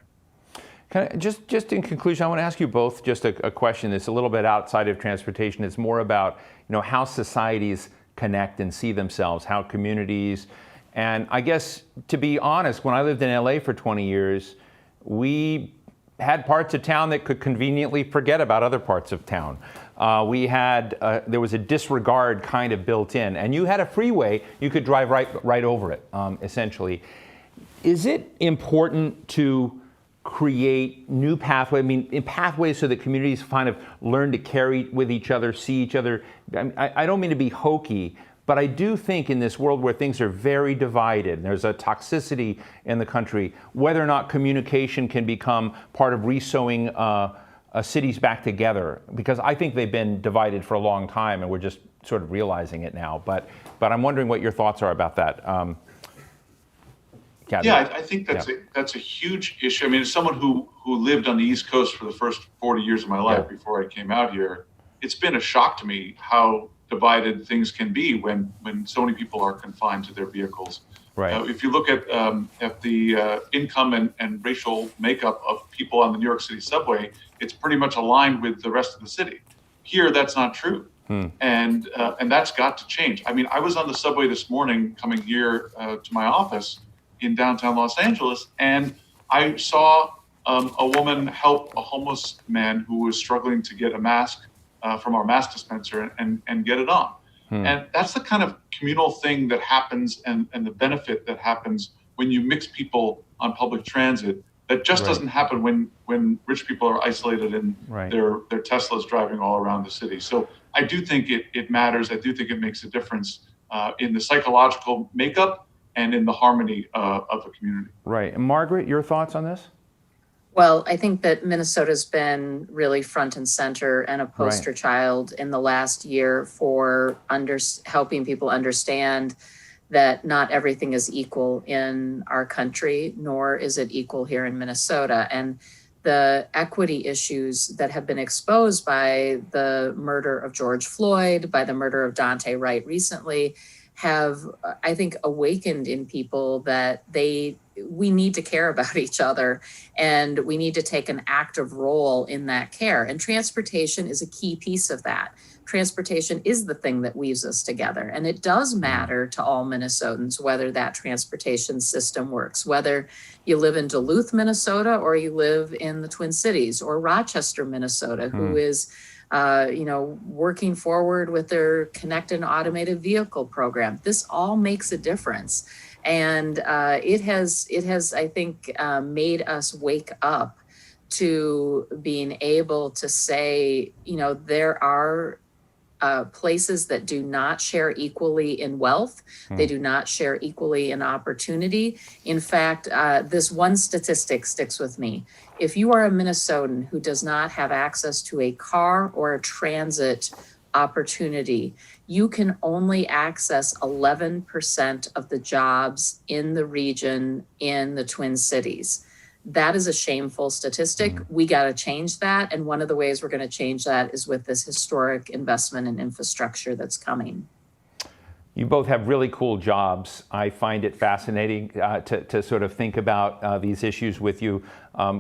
Just in conclusion, I want to ask you both just a question that's a little bit outside of transportation. It's more about how societies connect and see themselves, how communities. And I guess, to be honest, when I lived in LA for 20 years, we had parts of town that could conveniently forget about other parts of town. There was a disregard kind of built in, and you had a freeway, you could drive right over it, essentially. Is it important to create new pathways so that communities kind of learn to carry with each other, see each other? I don't mean to be hokey, but I do think in this world where things are very divided, and there's a toxicity in the country, whether or not communication can become part of resewing cities back together, because I think they've been divided for a long time and we're just sort of realizing it now. But I'm wondering what your thoughts are about that. Kathy.
Yeah, I think that's a huge issue. I mean, as someone who lived on the East Coast for the first 40 years of my life before I came out here, it's been a shock to me how divided things can be when so many people are confined to their vehicles.
Right.
If you look at the income and racial makeup of people on the New York City subway, it's pretty much aligned with the rest of the city. Here, that's not true. And that's got to change. I mean, I was on the subway this morning coming here to my office in downtown Los Angeles, and I saw a woman help a homeless man who was struggling to get a mask from our mask dispenser and get it on. And that's the kind of communal thing that happens and the benefit that happens when you mix people on public transit that just doesn't happen when rich people are isolated in their Teslas driving all around the city. So I do think it matters. I do think it makes a difference in the psychological makeup and in the harmony of a community.
Right. And Margaret, your thoughts on this?
Well, I think that Minnesota's been really front and center and a poster child in the last year for helping people understand that not everything is equal in our country, nor is it equal here in Minnesota. And the equity issues that have been exposed by the murder of George Floyd, by the murder of Daunte Wright recently, have, I think, awakened in people that we need to care about each other and we need to take an active role in that care. And transportation is a key piece of that. Transportation is the thing that weaves us together. And it does matter to all Minnesotans whether that transportation system works, whether you live in Duluth, Minnesota, or you live in the Twin Cities, or Rochester, Minnesota, who is working forward with their connected and automated vehicle program. This all makes a difference. And it has, I think, made us wake up to being able to say, there are places that do not share equally in wealth. They do not share equally in opportunity. In fact, this one statistic sticks with me. If you are a Minnesotan who does not have access to a car or a transit opportunity, you can only access 11% of the jobs in the region in the Twin Cities. That is a shameful statistic. We got to change that. And one of the ways we're going to change that is with this historic investment in infrastructure that's coming.
You both have really cool jobs. I find it fascinating to sort of think about these issues with you.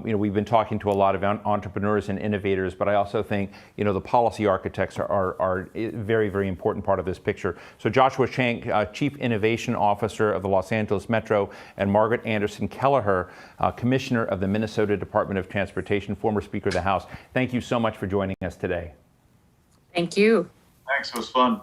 We've been talking to a lot of entrepreneurs and innovators, but I also think, the policy architects are a very, very important part of this picture. So Joshua Shank, Chief Innovation Officer of the Los Angeles Metro, and Margaret Anderson Kelleher, Commissioner of the Minnesota Department of Transportation, former Speaker of the House. Thank you so much for joining us today.
Thank you.
Thanks, it was fun.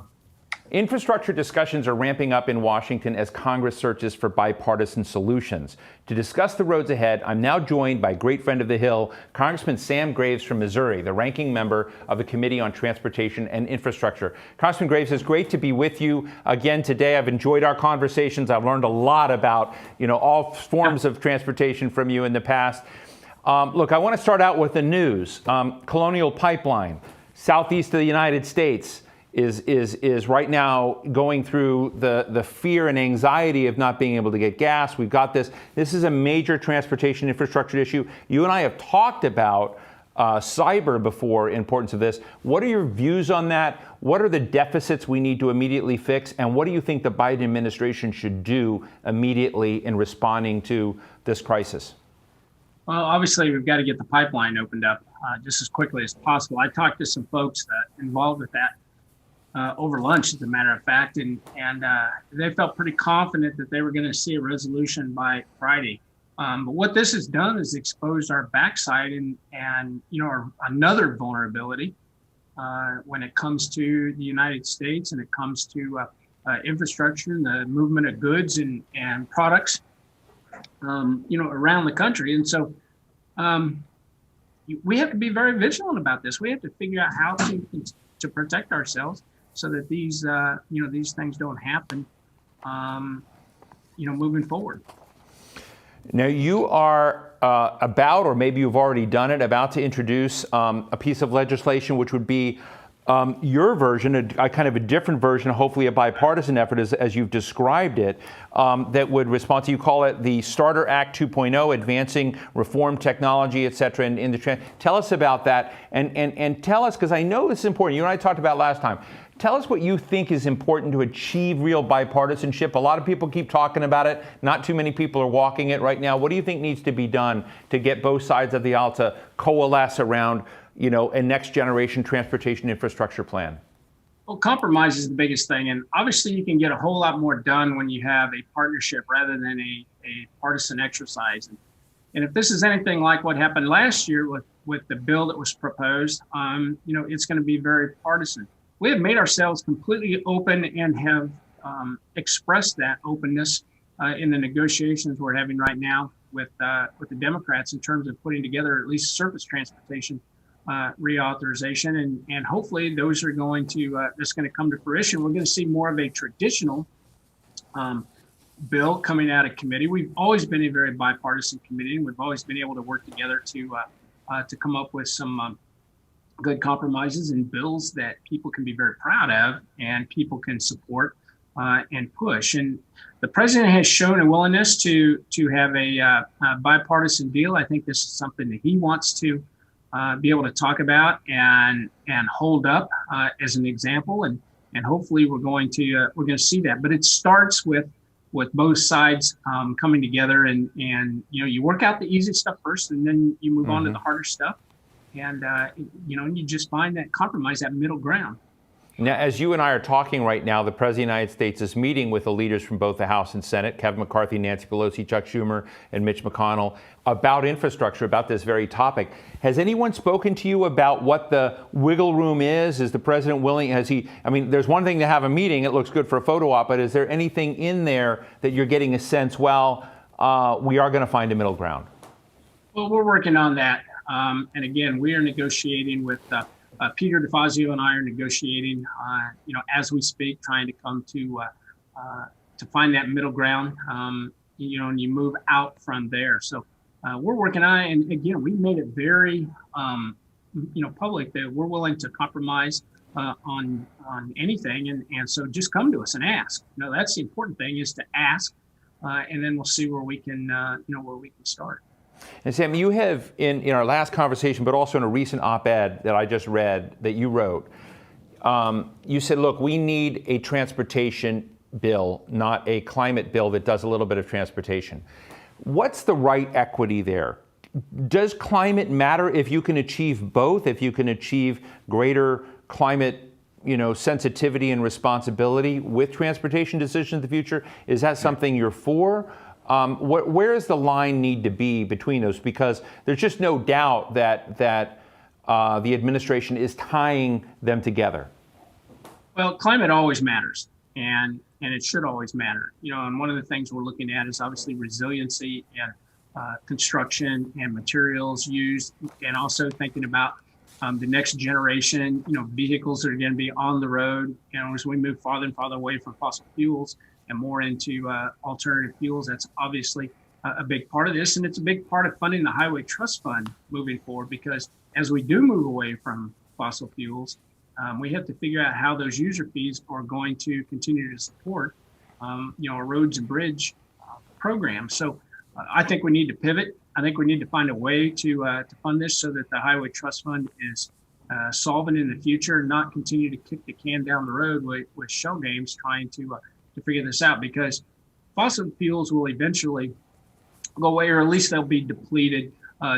Infrastructure discussions are ramping up in Washington as Congress searches for bipartisan solutions. To discuss the roads ahead, I'm now joined by a great friend of the Hill, Congressman Sam Graves from Missouri, the ranking member of the Committee on Transportation and Infrastructure. Congressman Graves, it's great to be with you again today. I've enjoyed our conversations. I've learned a lot about, all forms of transportation from you in the past. Look, I want to start out with the news. Colonial Pipeline, southeast of the United States, is right now going through the fear and anxiety of not being able to get gas. We've got this. This is a major transportation infrastructure issue. You and I have talked about cyber before, importance of this. What are your views on that? What are the deficits we need to immediately fix? And what do you think the Biden administration should do immediately in responding to this crisis?
Well, obviously, we've got to get the pipeline opened up just as quickly as possible. I talked to some folks that involved with that over lunch, as a matter of fact, and they felt pretty confident that they were going to see a resolution by Friday. But what this has done is exposed our backside and another vulnerability when it comes to the United States and it comes to infrastructure and the movement of goods and products, around the country. And so we have to be very vigilant about this. We have to figure out how to protect ourselves so that these things don't happen, moving forward.
Now you are or maybe you've already done it, about to introduce a piece of legislation which would be your version, a kind of a different version, hopefully a bipartisan effort as you've described it, that would respond to, you call it the Starter Act 2.0, advancing reform technology, et cetera, tell us about that and tell us, because I know this is important, you and I talked about last time, tell us what you think is important to achieve real bipartisanship. A lot of people keep talking about it. Not too many people are walking it right now. What do you think needs to be done to get both sides of the aisle to coalesce around, a next generation transportation infrastructure plan?
Well, compromise is the biggest thing. And obviously you can get a whole lot more done when you have a partnership rather than a partisan exercise. And if this is anything like what happened last year with the bill that was proposed, it's going to be very partisan. We have made ourselves completely open and have expressed that openness in the negotiations we're having right now with the Democrats in terms of putting together at least surface transportation reauthorization, and hopefully those are going to come to fruition. We're going to see more of a traditional bill coming out of committee. We've always been a very bipartisan committee, and we've always been able to work together to come up with some good compromises and bills that people can be very proud of and people can support and push. And the president has shown a willingness to have a bipartisan deal. I think this is something that he wants to be able to talk about and hold up as an example. And hopefully we're going to see that. But it starts with both sides coming together and you work out the easy stuff first, and then you move on to the harder stuff. And you just find that compromise, that middle ground.
Now, as you and I are talking right now, the President of the United States is meeting with the leaders from both the House and Senate, Kevin McCarthy, Nancy Pelosi, Chuck Schumer, and Mitch McConnell, about infrastructure, about this very topic. Has anyone spoken to you about what the wiggle room is? Is the president willing? There's one thing to have a meeting. It looks good for a photo op, but is there anything in there that you're getting a sense, we are going to find a middle ground?
Well, we're working on that. And again, we are negotiating with Peter DeFazio and I are negotiating, as we speak, trying to come to find that middle ground, and you move out from there. So we're working on it. And again, we made it very, public that we're willing to compromise on anything. And so just come to us and ask. That's the important thing, is to ask, and then we'll see where we can, where we can start.
And Sam, you have, in our last conversation, but also in a recent op-ed that I just read that you wrote, you said, look, we need a transportation bill, not a climate bill that does a little bit of transportation. What's the right equity there? Does climate matter if you can achieve both, if you can achieve greater climate sensitivity and responsibility with transportation decisions in the future? Is that something you're for? Where does the line need to be between those? Because there's just no doubt that the administration is tying them together.
Well, climate always matters, and it should always matter. And one of the things we're looking at is obviously resiliency and construction and materials used, and also thinking about the next generation, vehicles that are going to be on the road. As we move farther and farther away from fossil fuels and more into alternative fuels, that's obviously a big part of this. And it's a big part of funding the Highway Trust Fund moving forward, because as we do move away from fossil fuels, we have to figure out how those user fees are going to continue to support, a roads and bridge program. So I think we need to pivot. I think we need to find a way to fund this so that the Highway Trust Fund is solvent in the future, not continue to kick the can down the road with shell games trying to figure this out, because fossil fuels will eventually go away, or at least they'll be depleted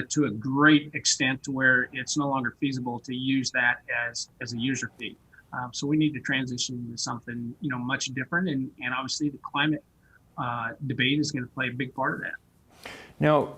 to a great extent to where it's no longer feasible to use that as a user fee. So we need to transition to something much different, and obviously the climate debate is going to play a big part of that.
Now,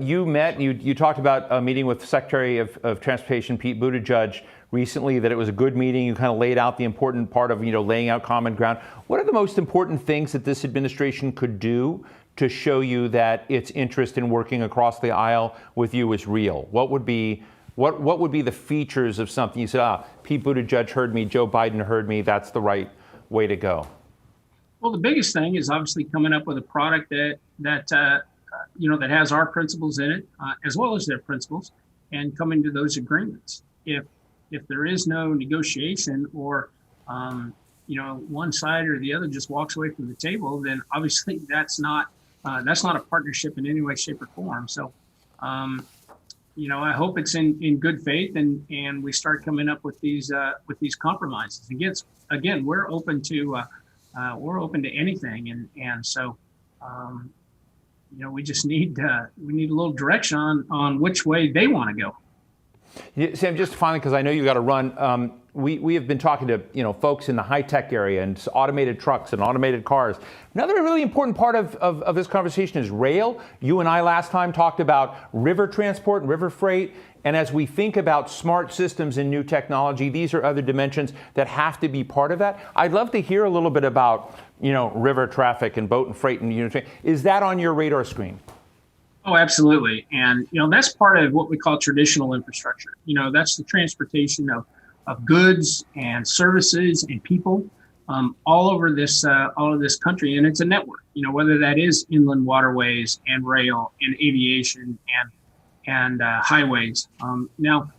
you talked about a meeting with Secretary of Transportation Pete Buttigieg recently, that it was a good meeting. You kind of laid out the important part of laying out common ground. What are the most important things that this administration could do to show you that its interest in working across the aisle with you is real? What would be the features of something you said, Pete Buttigieg heard me, Joe Biden heard me, that's the right way to go?
Well, the biggest thing is obviously coming up with a product that has our principles in it, as well as their principles, and coming to those agreements. If there is no negotiation, or one side or the other just walks away from the table, then obviously that's not a partnership in any way, shape, or form. So, I hope it's in good faith, and we start coming up with these compromises. Again, we're open to anything, and so. We just need a little direction on which way they want to go.
Yeah, Sam, just finally, because I know you got to run. We have been talking to folks in the high tech area and automated trucks and automated cars. Another really important part of this conversation is rail. You and I last time talked about river transport and river freight. And as we think about smart systems and new technology, these are other dimensions that have to be part of that. I'd love to hear a little bit about river traffic and boat and freight and is that on your radar screen?
Oh, absolutely. And, that's part of what we call traditional infrastructure. That's the transportation of goods and services and people all over this country. And it's a network. whether that is inland waterways and rail and aviation and highways. Now,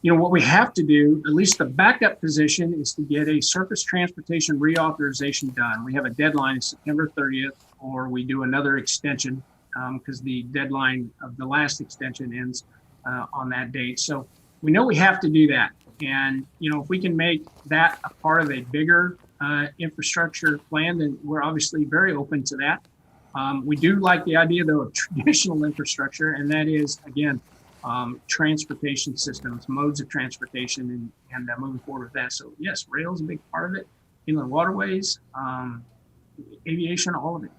what we have to do, at least the backup position, is to get a surface transportation reauthorization done. We have a deadline of September 30th, or we do another extension because the deadline of the last extension ends on that date. So we know we have to do that. And, if we can make that a part of a bigger infrastructure plan, then we're obviously very open to that. We do like the idea, though, of traditional infrastructure, and that is, again, transportation systems, modes of transportation, and moving forward with that. So yes, rail is a big part of it. Inland waterways, aviation, all of it.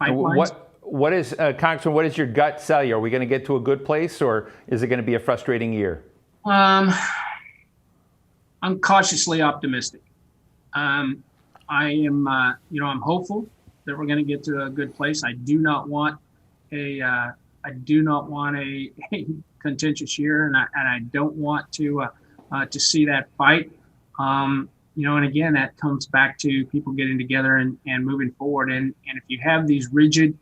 Pipelines.
What is, Congressman, what does your gut tell you? Are we going to get to a good place, or is it going to be a frustrating year?
I'm cautiously optimistic. I am, I'm hopeful that we're going to get to a good place. I do not want a contentious year, and I don't want to see that fight. And again, that comes back to people getting together and moving forward. And if you have these rigid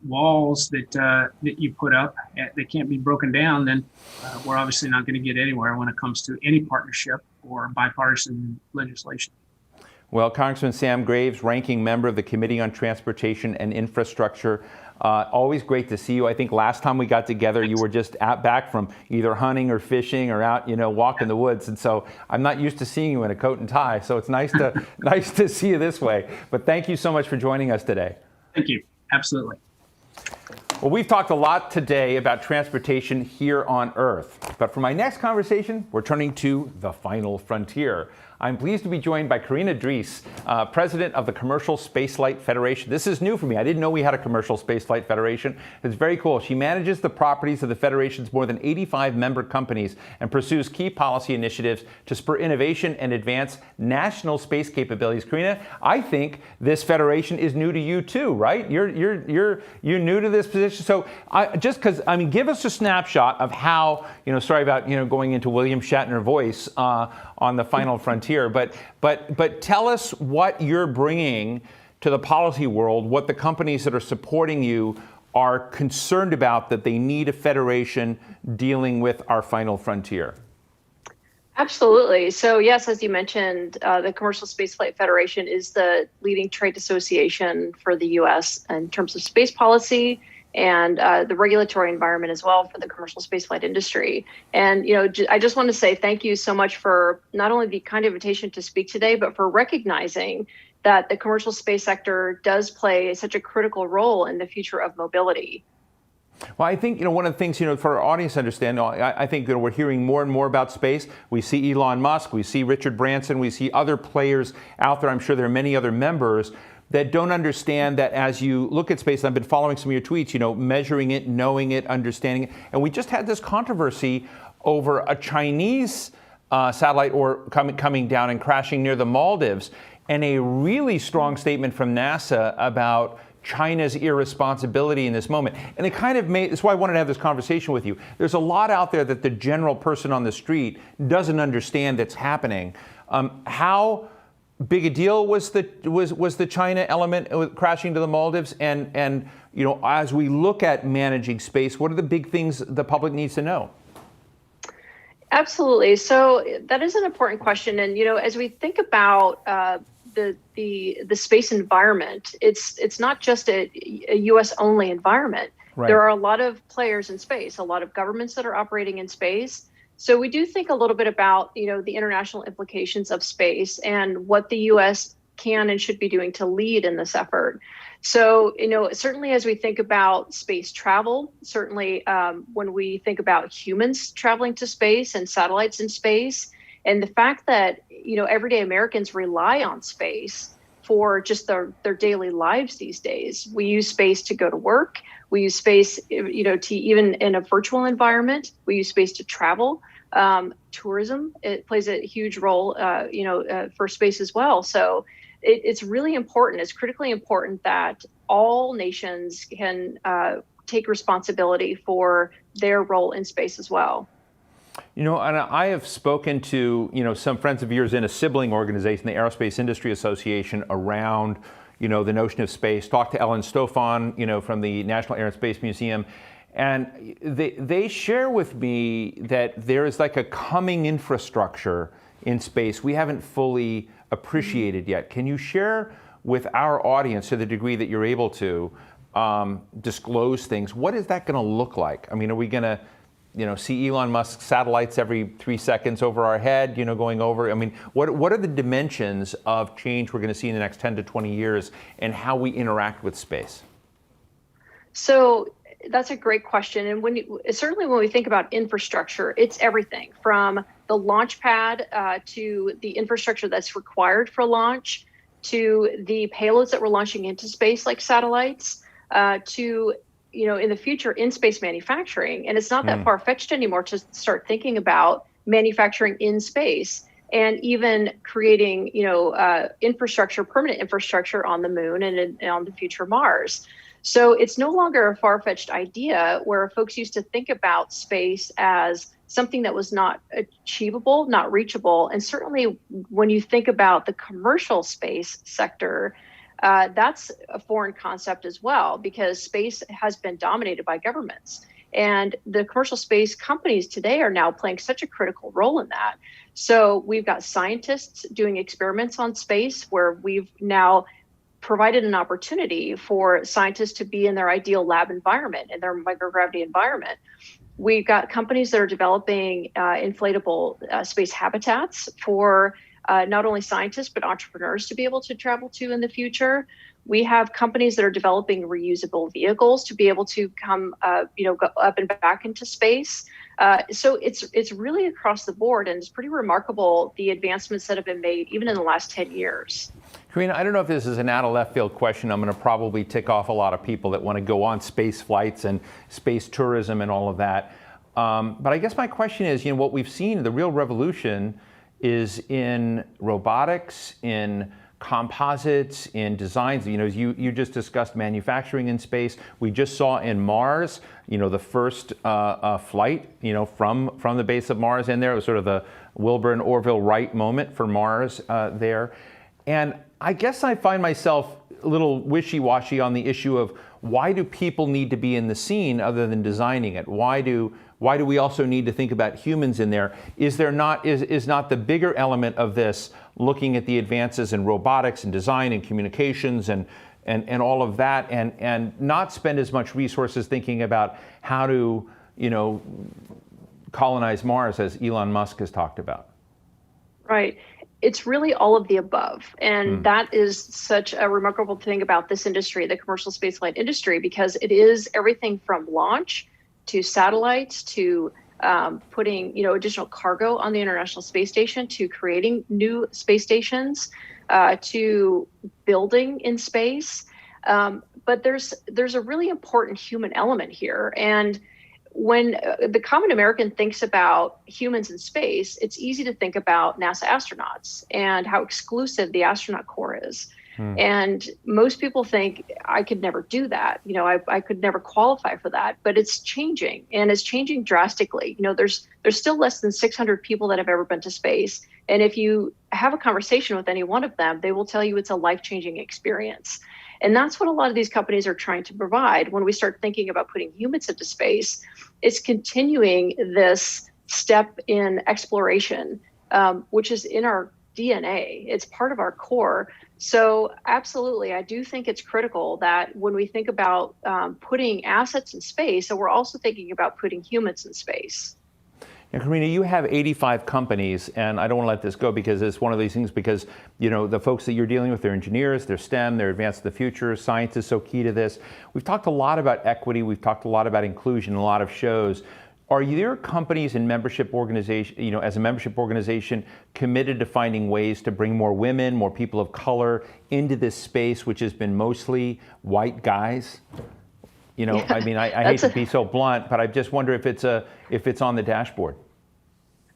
walls that you put up that can't be broken down, then we're obviously not going to get anywhere when it comes to any partnership or bipartisan legislation.
Well, Congressman Sam Graves, ranking member of the Committee on Transportation and Infrastructure, always great to see you. I think last time we got together, you were just back from either hunting or fishing or out, walking the woods. And so I'm not used to seeing you in a coat and tie. So it's nice to see you this way. But thank you so much for joining us today.
Thank you. Absolutely.
Well, we've talked a lot today about transportation here on Earth. But for my next conversation, we're turning to the final frontier. I'm pleased to be joined by Carina Dries, president of the Commercial Spaceflight Federation. This is new for me. I didn't know we had a Commercial Spaceflight Federation. It's very cool. She manages the properties of the Federation's more than 85 member companies and pursues key policy initiatives to spur innovation and advance national space capabilities. Carina, I think this federation is new to you too, right? You're new to this position. So give us a snapshot of how, sorry about, going into William Shatner voice on the final frontier. But tell us what you're bringing to the policy world, what the companies that are supporting you are concerned about that they need a federation dealing with our final frontier.
Absolutely. So yes, as you mentioned, the Commercial Spaceflight Federation is the leading trade association for the U.S. in terms of space policy and the regulatory environment as well for the commercial spaceflight industry. And, I just want to say thank you so much for not only the kind invitation to speak today, but for recognizing that the commercial space sector does play such a critical role in the future of mobility.
Well, I think, one of the things, for our audience to understand, I think we're hearing more and more about space. We see Elon Musk, we see Richard Branson, we see other players out there. I'm sure there are many other members that don't understand that as you look at space, and I've been following some of your tweets, measuring it, knowing it, understanding it. And we just had this controversy over a Chinese satellite coming down and crashing near the Maldives, and a really strong statement from NASA about China's irresponsibility in this moment. And it kind of that's why I wanted to have this conversation with you. There's a lot out there that the general person on the street doesn't understand that's happening. How big a deal was the China element crashing to the Maldives? And as we look at managing space, what are the big things the public needs to know?
Absolutely. So that is an important question. And, as we think about the space environment, it's not just a U.S. only environment. Right. There are a lot of players in space, a lot of governments that are operating in space. So we do think a little bit about, the international implications of space and what the U.S. can and should be doing to lead in this effort. So, certainly as we think about space travel, certainly when we think about humans traveling to space and satellites in space, and the fact that, everyday Americans rely on space for just their daily lives these days. We use space to go to work. We use space, to even in a virtual environment, we use space to travel. Tourism, it plays a huge role, for space as well. So it's really important. It's critically important that all nations can take responsibility for their role in space as well.
And I have spoken to, some friends of yours in a sibling organization, the Aerospace Industry Association, around, the notion of space. Talked to Ellen Stofan, from the National Air and Space Museum. And they share with me that there is like a coming infrastructure in space we haven't fully appreciated yet. Can you share with our audience, to the degree that you're able to, disclose things? What is that going to look like? I mean, are we going to see Elon Musk satellites every 3 seconds over our head, going over? I mean, what are the dimensions of change we're going to see in the next 10 to 20 years and how we interact with space?
So that's a great question. And certainly when we think about infrastructure, it's everything from the launch pad to the infrastructure that's required for launch, to the payloads that we're launching into space like satellites, to in the future, in-space manufacturing. And it's not that far-fetched anymore to start thinking about manufacturing in space and even creating, infrastructure, permanent infrastructure on the moon and on the future Mars. So it's no longer a far-fetched idea where folks used to think about space as something that was not achievable, not reachable. And certainly when you think about the commercial space sector, that's a foreign concept as well, because space has been dominated by governments. And the commercial space companies today are now playing such a critical role in that. So we've got scientists doing experiments on space where we've now provided an opportunity for scientists to be in their ideal lab environment, in their microgravity environment. We've got companies that are developing inflatable space habitats for not only scientists, but entrepreneurs to be able to travel to in the future. We have companies that are developing reusable vehicles to be able to come, go up and back into space. So it's really across the board, and it's pretty remarkable the advancements that have been made even in the last 10 years.
Karina, I don't know if this is an out of left field question. I'm going to probably tick off a lot of people that want to go on space flights and space tourism and all of that. But I guess my question is, what we've seen, the real revolution is in robotics, in composites, in designs. You just discussed manufacturing in space. We just saw in Mars, the first flight, from the base of Mars in there. It was sort of the Wilbur and Orville Wright moment for Mars there. And I guess I find myself a little wishy-washy on the issue of why do people need to be in the scene other than designing it? Why do we also need to think about humans in there? Is not the bigger element of this looking at the advances in robotics and design and communications and all of that, and not spend as much resources thinking about how to colonize Mars as Elon Musk has talked about?
Right. It's really all of the above. And that is such a remarkable thing about this industry, the commercial spaceflight industry, because it is everything from launch to satellites to putting additional cargo on the International Space Station, to creating new space stations, to building in space. But there's a really important human element here. And when the common American thinks about humans in space, it's easy to think about NASA astronauts and how exclusive the astronaut corps is. And most people think I could never do that. I could never qualify for that, but it's changing, and it's changing drastically. There's still less than 600 people that have ever been to space. And if you have a conversation with any one of them, they will tell you it's a life-changing experience. And that's what a lot of these companies are trying to provide. When we start thinking about putting humans into space, it's continuing this step in exploration, which is in our DNA. It's part of our core. So absolutely, I do think it's critical that when we think about putting assets in space, that we're also thinking about putting humans in space.
Now, Karina, you have 85 companies, and I don't want to let this go because it's one of these things because, the folks that you're dealing with, they're engineers, they're STEM, they're advanced in the future. Science is so key to this. We've talked a lot about equity. We've talked a lot about inclusion in a lot of shows. Are there companies and membership organization, as a membership organization, committed to finding ways to bring more women, more people of color into this space, which has been mostly white guys? I mean, I hate to be so blunt, but I just wonder if it's on the dashboard.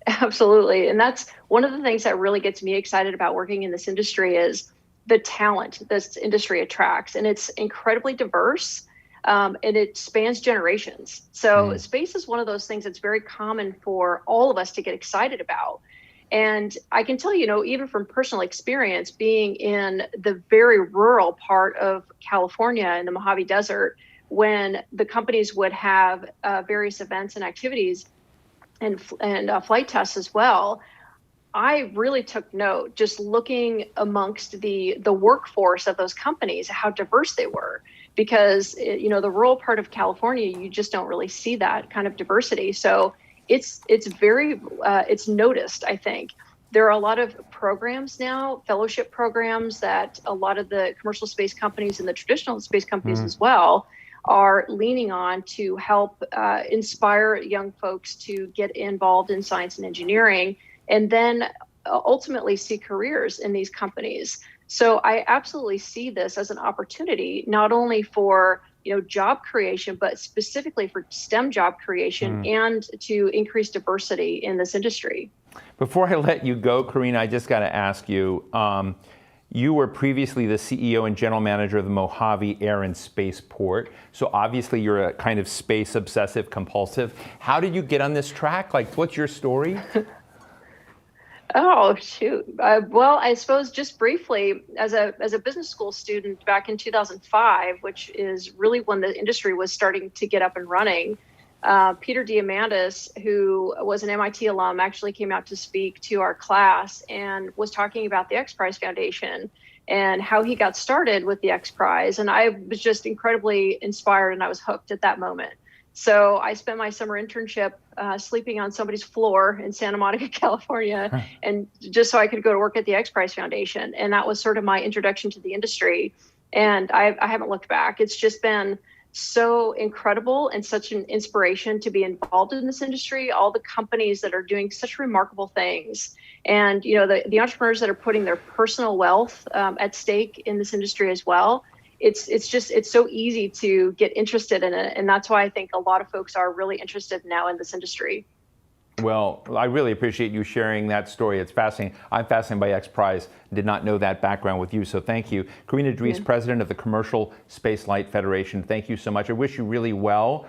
Absolutely. And that's one of the things that really gets me excited about working in this industry is the talent this industry attracts. And it's incredibly diverse, and it spans generations. So space is one of those things that's very common for all of us to get excited about. And I can tell you, even from personal experience, being in the very rural part of California in the Mojave Desert, when the companies would have various events and activities and flight tests as well, I really took note just looking amongst the workforce of those companies, how diverse they were, because the rural part of California, you just don't really see that kind of diversity. So it's very it's noticed, I think. There are a lot of programs now, fellowship programs, that a lot of the commercial space companies and the traditional space companies as well are leaning on to help inspire young folks to get involved in science and engineering, and then ultimately see careers in these companies. So I absolutely see this as an opportunity, not only for job creation, but specifically for STEM job creation and to increase diversity in this industry.
Before I let you go, Karina, I just got to ask you, you were previously the CEO and general manager of the Mojave Air and Spaceport. So obviously you're a kind of space obsessive compulsive. How did you get on this track? Like, what's your story?
Oh, shoot. Well, I suppose just briefly, as a business school student back in 2005, which is really when the industry was starting to get up and running, Peter Diamandis, who was an MIT alum, actually came out to speak to our class and was talking about the X Prize Foundation and how he got started with the X Prize. And I was just incredibly inspired, and I was hooked at that moment. So I spent my summer internship sleeping on somebody's floor in Santa Monica, California, and just so I could go to work at the X Prize Foundation. And that was sort of my introduction to the industry. And I haven't looked back. It's just been so incredible and such an inspiration to be involved in this industry, all the companies that are doing such remarkable things. And, the entrepreneurs that are putting their personal wealth at stake in this industry as well. It's so easy to get interested in it. And that's why I think a lot of folks are really interested now in this industry.
Well, I really appreciate you sharing that story. It's fascinating. I'm fascinated by X Prize. Did not know that background with you, so thank you. Karina Dries, president of the Commercial Spaceflight Federation, thank you so much. I wish you really well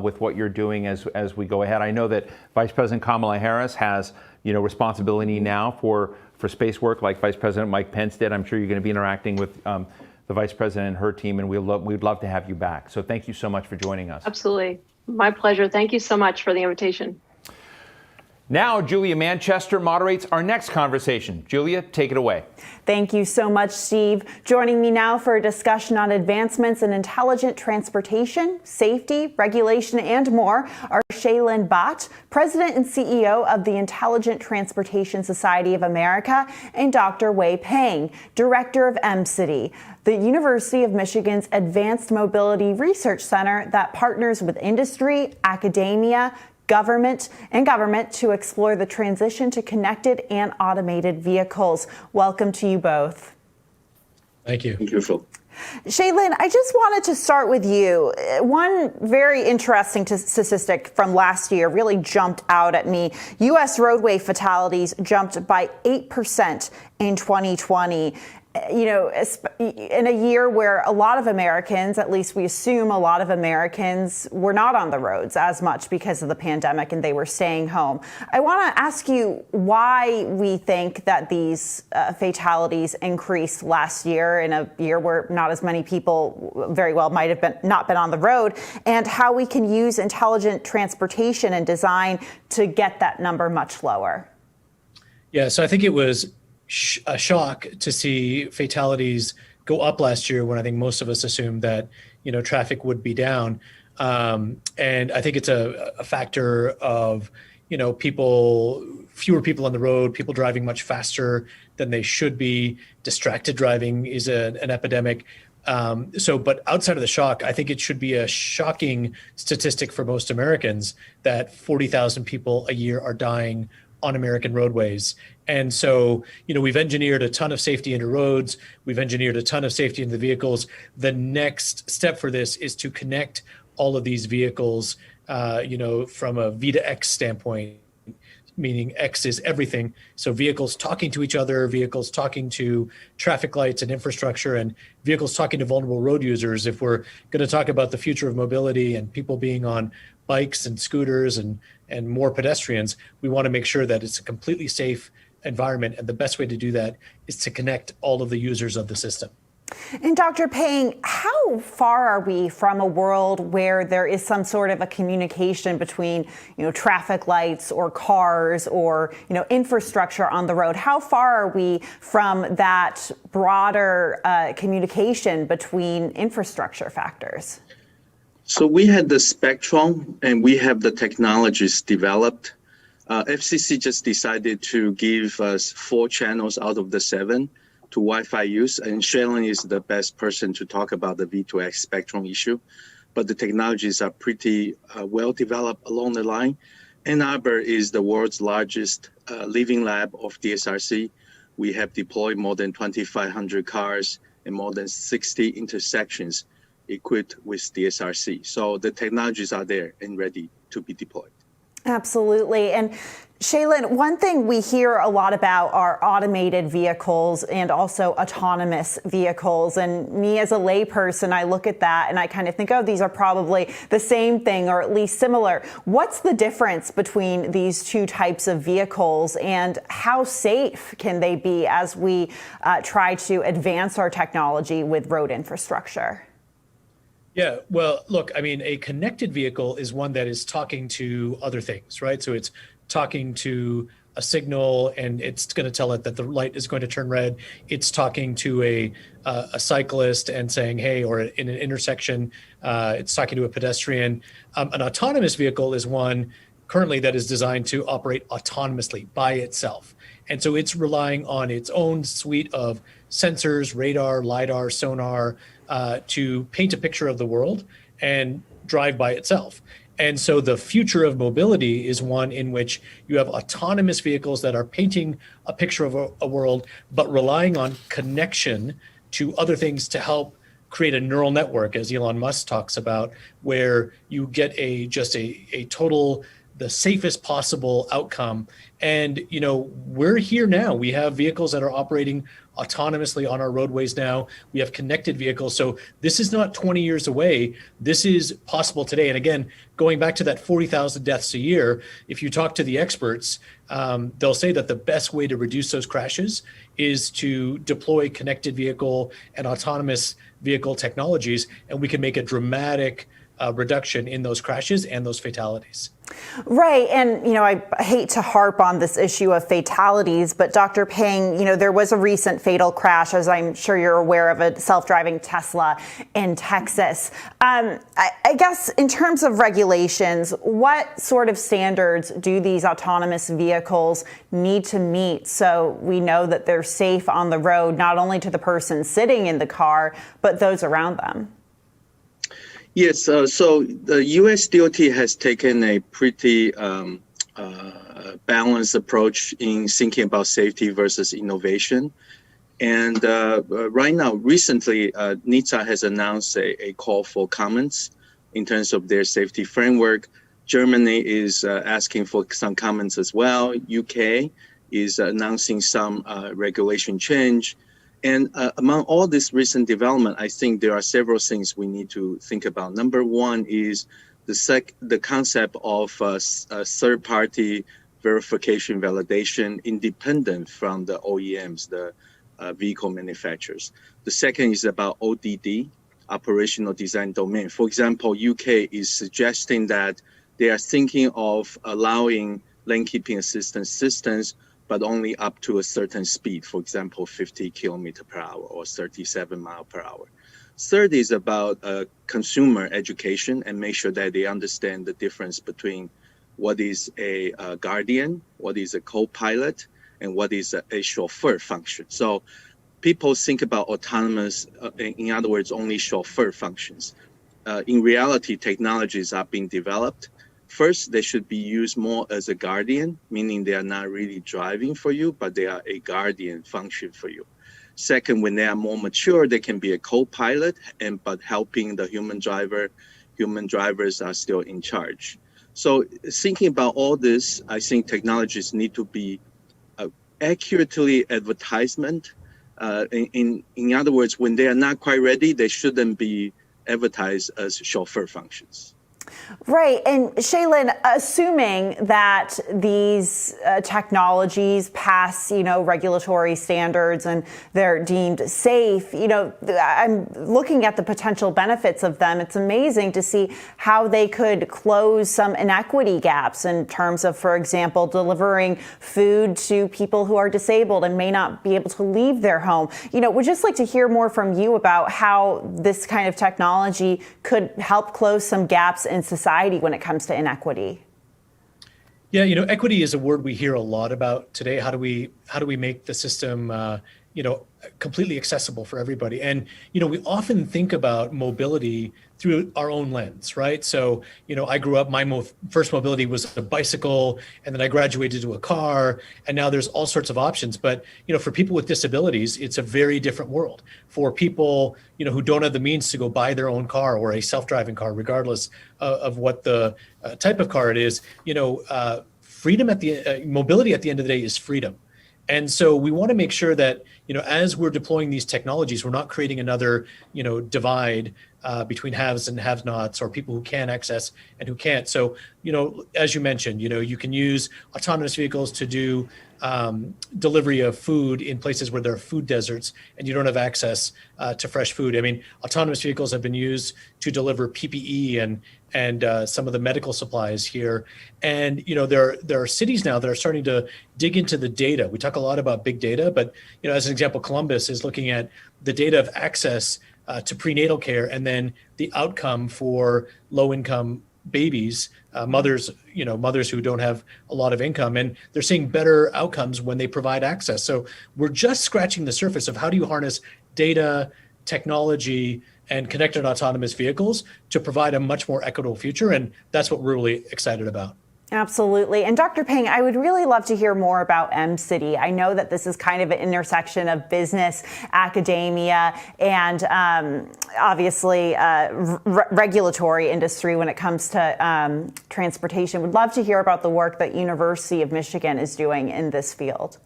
with what you're doing as we go ahead. I know that Vice President Kamala Harris has responsibility now for space work like Vice President Mike Pence did. I'm sure you're going to be interacting with the Vice President and her team, and we'd love to have you back. So thank you so much for joining us.
Absolutely. My pleasure. Thank you so much for the invitation.
Now, Julia Manchester moderates our next conversation. Julia, take it away.
Thank you so much, Steve. Joining me now for a discussion on advancements in intelligent transportation, safety, regulation, and more are Shaylin Bhatt, President and CEO of the Intelligent Transportation Society of America, and Dr. Wei Peng, Director of MCITY, the University of Michigan's Advanced Mobility Research Center that partners with industry, academia, government to explore the transition to connected and automated vehicles. Welcome to you both.
Thank you.
Thank you, Phil.
Shaylin, I just wanted to start with you. One very interesting statistic from last year really jumped out at me. U.S. roadway fatalities jumped by 8% in 2020. In a year where a lot of Americans, at least we assume a lot of Americans, were not on the roads as much because of the pandemic and they were staying home. I want to ask you why we think that these fatalities increased last year in a year where not as many people very well might have not been on the road, and how we can use intelligent transportation and design to get that number much lower.
Yeah, so I think it was a shock to see fatalities go up last year when I think most of us assumed that traffic would be down, and I think it's a factor of fewer people on the road, people driving much faster than they should be. Distracted driving is an epidemic. But outside of the shock, I think it should be a shocking statistic for most Americans that 40,000 people a year are dying on American roadways. And so, we've engineered a ton of safety into roads. We've engineered a ton of safety into the vehicles. The next step for this is to connect all of these vehicles, from a V2X standpoint, meaning X is everything. So vehicles talking to each other, vehicles talking to traffic lights and infrastructure, and vehicles talking to vulnerable road users. If we're going to talk about the future of mobility and people being on bikes and scooters and more pedestrians, we want to make sure that it's a completely safe environment. And the best way to do that is to connect all of the users of the system.
And Dr. Peng, how far are we from a world where there is some sort of a communication between, traffic lights or cars or, infrastructure on the road? How far are we from that broader communication between infrastructure factors?
So we had the spectrum and we have the technologies developed. FCC just decided to give us 4 channels out of the 7 to Wi-Fi use, and Shailin is the best person to talk about the V2X spectrum issue. But the technologies are pretty well developed along the line. Ann Arbor is the world's largest living lab of DSRC. We have deployed more than 2,500 cars and more than 60 intersections equipped with DSRC. So the technologies are there and ready to be deployed.
Absolutely. And Shailin, one thing we hear a lot about are automated vehicles and also autonomous vehicles. And me as a layperson, I look at that and I kind of think, oh, these are probably the same thing or at least similar. What's the difference between these two types of vehicles and how safe can they be as we try to advance our technology with road infrastructure?
Yeah, well, look, I mean, a connected vehicle is one that is talking to other things, right? So it's talking to a signal and it's going to tell it that the light is going to turn red. It's talking to a cyclist and saying, hey, or in an intersection, it's talking to a pedestrian. An autonomous vehicle is one currently that is designed to operate autonomously by itself. And so it's relying on its own suite of sensors, radar, LiDAR, sonar, to paint a picture of the world and drive by itself. And so the future of mobility is one in which you have autonomous vehicles that are painting a picture of a world, but relying on connection to other things to help create a neural network, as Elon Musk talks about, where you get a total, the safest possible outcome. And, we're here now. We have vehicles that are operating autonomously on our roadways now. We have connected vehicles. So this is not 20 years away. This is possible today. And again, going back to that 40,000 deaths a year, if you talk to the experts, they'll say that the best way to reduce those crashes is to deploy connected vehicle and autonomous vehicle technologies. And we can make a dramatic reduction in those crashes and those fatalities.
Right. And, I hate to harp on this issue of fatalities, but Dr. Peng, there was a recent fatal crash, as I'm sure you're aware, of a self-driving Tesla in Texas. I guess in terms of regulations, what sort of standards do these autonomous vehicles need to meet so we know that they're safe on the road, not only to the person sitting in the car, but those around them?
Yes, so the US DOT has taken a pretty balanced approach in thinking about safety versus innovation. And right now, recently, NHTSA has announced a call for comments in terms of their safety framework. Germany is asking for some comments as well. UK is announcing some regulation change. And among all this recent development, I think there are several things we need to think about. Number one is the concept of third-party verification validation independent from the OEMs, the vehicle manufacturers. The second is about ODD, operational design domain. For example, UK is suggesting that they are thinking of allowing lane keeping assistance systems, but only up to a certain speed, for example, 50 kilometer per hour or 37 mile per hour. Third is about consumer education and make sure that they understand the difference between what is a guardian, what is a co-pilot, and what is a chauffeur function. So people think about autonomous, in other words, only chauffeur functions. In reality, technologies are being developed. First, they should be used more as a guardian, meaning they are not really driving for you, but they are a guardian function for you. Second, when they are more mature, they can be a co-pilot, but helping the human driver. Human drivers are still in charge. So thinking about all this, I think technologies need to be accurately advertisement. In other words, when they are not quite ready, they shouldn't be advertised as chauffeur functions.
Right. And Shaylin, assuming that these technologies pass, regulatory standards and they're deemed safe, I'm looking at the potential benefits of them. It's amazing to see how they could close some inequity gaps in terms of, for example, delivering food to people who are disabled and may not be able to leave their home. We'd just like to hear more from you about how this kind of technology could help close some gaps in society when it comes to inequity.
Yeah, equity is a word we hear a lot about today. How do we make the system, completely accessible for everybody? And we often think about mobility through our own lens, right? So I grew up, my first mobility was a bicycle, and then I graduated to a car, and now there's all sorts of options. But for people with disabilities, it's a very different world. For people who don't have the means to go buy their own car or a self-driving car, regardless of what the type of car it is, freedom mobility at the end of the day is freedom. And so we want to make sure that, as we're deploying these technologies, we're not creating another, divide between haves and have-nots, or people who can access and who can't. So, as you mentioned, you can use autonomous vehicles to do delivery of food in places where there are food deserts and you don't have access to fresh food. I mean, autonomous vehicles have been used to deliver PPE and some of the medical supplies here. And there are cities now that are starting to dig into the data. We talk a lot about big data, but as an example, Columbus is looking at the data of access to prenatal care, and then the outcome for low-income babies, mothers who don't have a lot of income, and they're seeing better outcomes when they provide access. So we're just scratching the surface of how do you harness data, technology, and connected autonomous vehicles to provide a much more equitable future, and that's what we're really excited about.
Absolutely. And Dr. Peng, I would really love to hear more about MCity. I know that this is kind of an intersection of business, academia, and obviously regulatory industry when it comes to transportation. Would love to hear about the work that University of Michigan is doing in this field.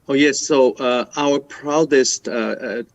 Oh, yes. So our proudest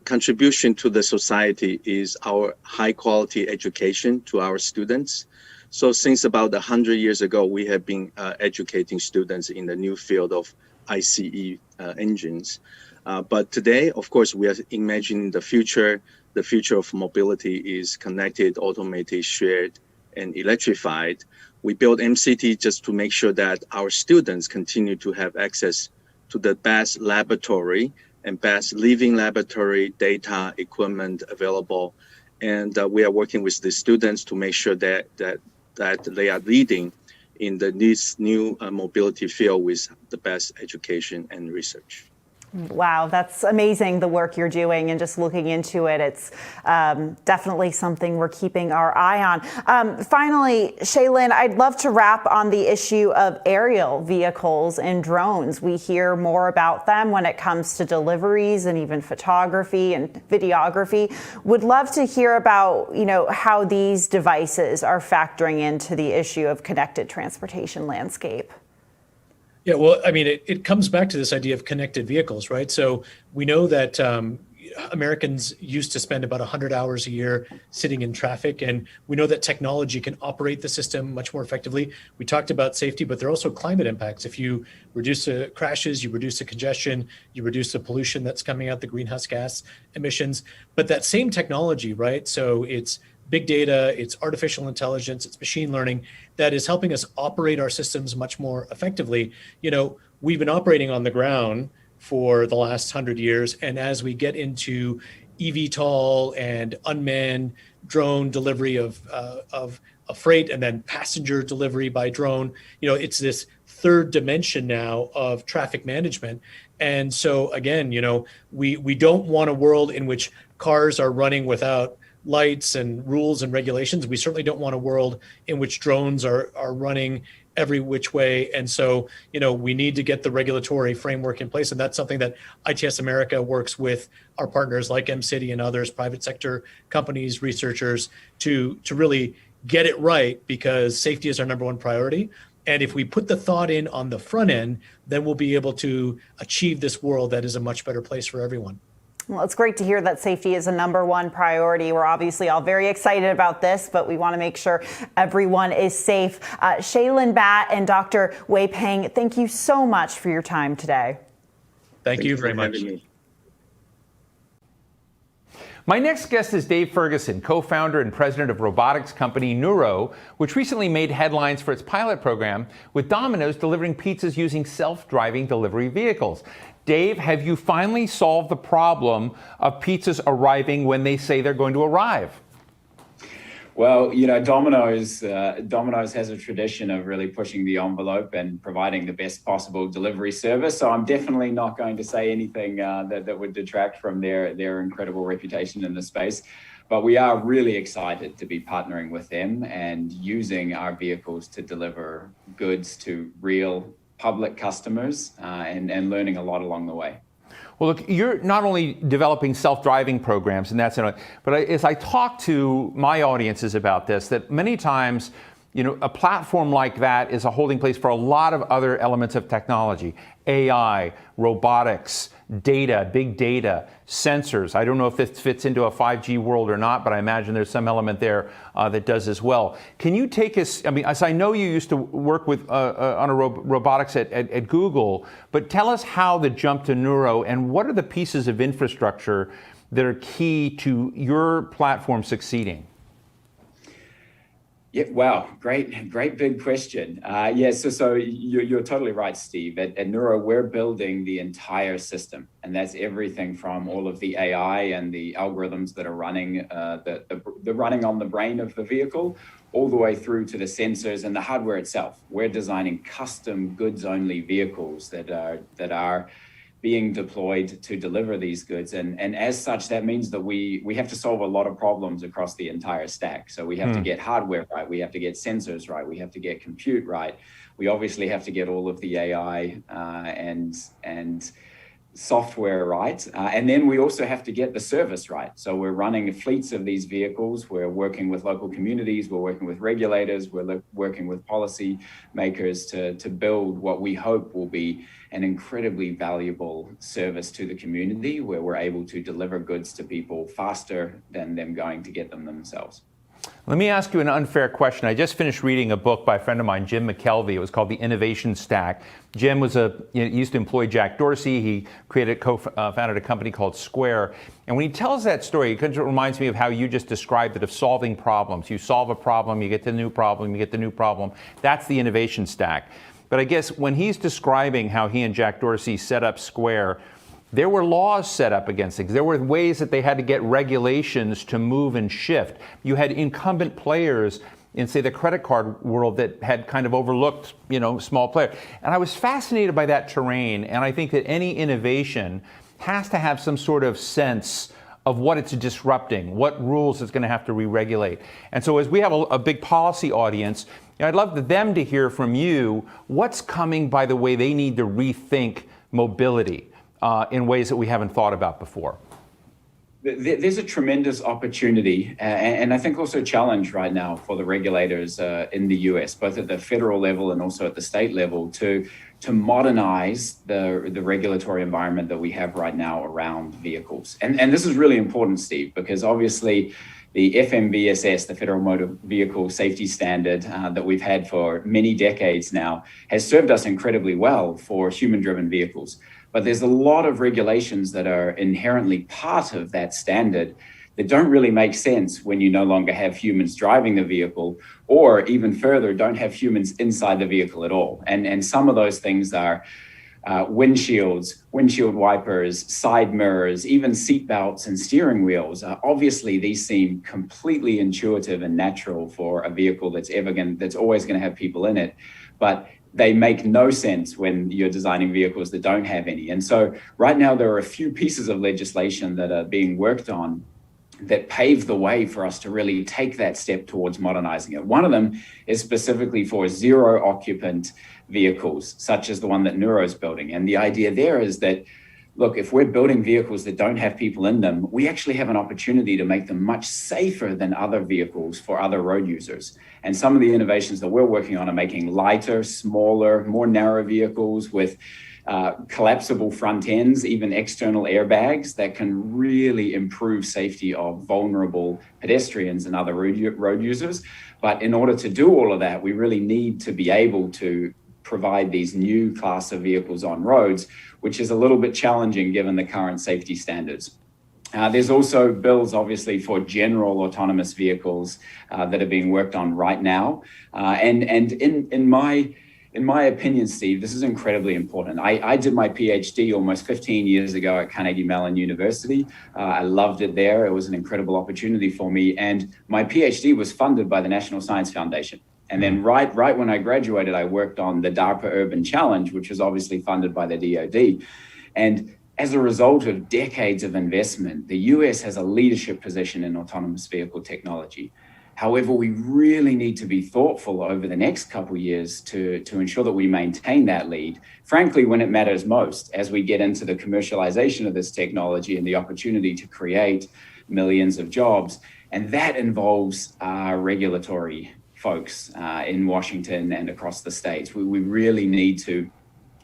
contribution to the society is our high quality education to our students. So since about 100 years ago, we have been educating students in the new field of ICE engines. But today, of course, we are imagining the future. The future of mobility is connected, automated, shared, and electrified. We built MCT just to make sure that our students continue to have access to the best laboratory and best living laboratory data equipment available. And we are working with the students to make sure that they are leading in this new mobility field with the best education and research.
Wow, that's amazing, the work you're doing, and just looking into it, it's definitely something we're keeping our eye on. Finally, Shaylin, I'd love to wrap on the issue of aerial vehicles and drones. We hear more about them when it comes to deliveries and even photography and videography. Would love to hear about, how these devices are factoring into the issue of connected transportation landscape.
Yeah, well, I mean, it comes back to this idea of connected vehicles, right? So we know that Americans used to spend about 100 hours a year sitting in traffic, and we know that technology can operate the system much more effectively. We talked about safety, but there are also climate impacts. If you reduce the crashes, you reduce the congestion, you reduce the pollution that's coming out, the greenhouse gas emissions. But that same technology, right? So it's big data, it's artificial intelligence, it's machine learning that is helping us operate our systems much more effectively. We've been operating on the ground for the last 100 years. And as we get into eVTOL and unmanned drone delivery of freight, and then passenger delivery by drone, it's this third dimension now of traffic management. And so again, we don't want a world in which cars are running without lights and rules and regulations. We certainly don't want a world in which drones are running every which way. And so, we need to get the regulatory framework in place. And that's something that ITS America works with our partners like MCity and others, private sector companies, researchers, to really get it right, because safety is our number one priority. And if we put the thought in on the front end, then we'll be able to achieve this world that is a much better place for everyone.
Well, it's great to hear that safety is a #1 priority. We're obviously all very excited about this, but we want to make sure everyone is safe. Shaylin Batt and Dr. Wei Peng, thank you so much for your time today.
Thank you very much.
My next guest is Dave Ferguson, co-founder and president of robotics company Nuro, which recently made headlines for its pilot program with Domino's delivering pizzas using self-driving delivery vehicles. Dave, have you finally solved the problem of pizzas arriving when they say they're going to arrive?
Well, Domino's has a tradition of really pushing the envelope and providing the best possible delivery service. So I'm definitely not going to say anything that would detract from their incredible reputation in the space. But we are really excited to be partnering with them and using our vehicles to deliver goods to real public customers and learning a lot along the way.
Well, look, you're not only developing self-driving programs, and that's, but as I talk to my audiences about this, that many times, a platform like that is a holding place for a lot of other elements of technology, AI, robotics, data, big data, sensors. I don't know if this fits into a 5G world or not, but I imagine there's some element there that does as well. Can you take us, as I know you used to work with on robotics at Google, but tell us how the jump to Nuro and what are the pieces of infrastructure that are key to your platform succeeding?
Yeah, wow, great big question. So you're totally right, Steve. At Nuro, we're building the entire system, and that's everything from all of the AI and the algorithms that are running, the running on the brain of the vehicle, all the way through to the sensors and the hardware itself. We're designing custom goods-only vehicles that are being deployed to deliver these goods. And as such, that means that we have to solve a lot of problems across the entire stack. So we have to get hardware right, we have to get sensors right, we have to get compute right. We obviously have to get all of the AI and software right. And then we also have to get the service right. So we're running fleets of these vehicles. We're working with local communities. We're working with regulators. We're working with policy makers to build what we hope will be an incredibly valuable service to the community where we're able to deliver goods to people faster than them going to get them themselves.
Let me ask you an unfair question. I just finished reading a book by a friend of mine, Jim McKelvey. It was called The Innovation Stack. Jim was he used to employ Jack Dorsey. He co-founded a company called Square. And when he tells that story, it kind of reminds me of how you just described it, of solving problems. You solve a problem, you get the new problem, you get the new problem. That's the innovation stack. But I guess when he's describing how he and Jack Dorsey set up Square, there were laws set up against things. There were ways that they had to get regulations to move and shift. You had incumbent players in, say, the credit card world that had kind of overlooked, small players. And I was fascinated by that terrain. And I think that any innovation has to have some sort of sense of what it's disrupting, what rules it's going to have to re-regulate. And so as we have a big policy audience, I'd love them to hear from you what's coming by the way they need to rethink mobility in ways that we haven't thought about before.
There's a tremendous opportunity and I think also challenge right now for the regulators in the US, both at the federal level and also at the state level, to modernize the regulatory environment that we have right now around vehicles. And this is really important, Steve, because obviously the FMVSS, the Federal Motor Vehicle Safety Standard that we've had for many decades now, has served us incredibly well for human-driven vehicles. But there's a lot of regulations that are inherently part of that standard that don't really make sense when you no longer have humans driving the vehicle, or even further, don't have humans inside the vehicle at all. And some of those things are windshields, windshield wipers, side mirrors, even seat belts and steering wheels. Obviously, these seem completely intuitive and natural for a vehicle that's always going to have people in it. But they make no sense when you're designing vehicles that don't have any. And so right now, there are a few pieces of legislation that are being worked on that pave the way for us to really take that step towards modernizing it. One of them is specifically for zero occupant vehicles, such as the one that Nuro's building. And the idea there is that, look, if we're building vehicles that don't have people in them, we actually have an opportunity to make them much safer than other vehicles for other road users. And some of the innovations that we're working on are making lighter, smaller, more narrow vehicles with collapsible front ends, even external airbags that can really improve safety of vulnerable pedestrians and other road users. But in order to do all of that, we really need to be able to provide these new class of vehicles on roads, which is a little bit challenging given the current safety standards. There's also bills, obviously, for general autonomous vehicles that are being worked on right now. And in my opinion, Steve, this is incredibly important. I did my PhD almost 15 years ago at Carnegie Mellon University. I loved it there. It was an incredible opportunity for me. And my PhD was funded by the National Science Foundation. And then right when I graduated, I worked on the DARPA Urban Challenge, which was obviously funded by the DoD. And as a result of decades of investment, the US has a leadership position in autonomous vehicle technology. However, we really need to be thoughtful over the next couple of years to ensure that we maintain that lead, frankly, when it matters most, as we get into the commercialization of this technology and the opportunity to create millions of jobs. And that involves regulatory folks in Washington and across the states. We really need to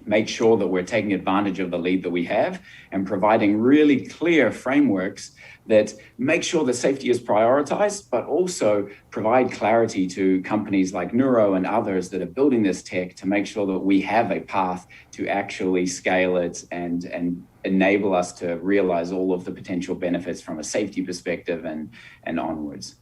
make sure that we're taking advantage of the lead that we have and providing really clear frameworks that make sure that safety is prioritized, but also provide clarity to companies like Nuro and others that are building this tech to make sure that we have a path to actually scale it and enable us to realize all of the potential benefits from a safety perspective and onwards.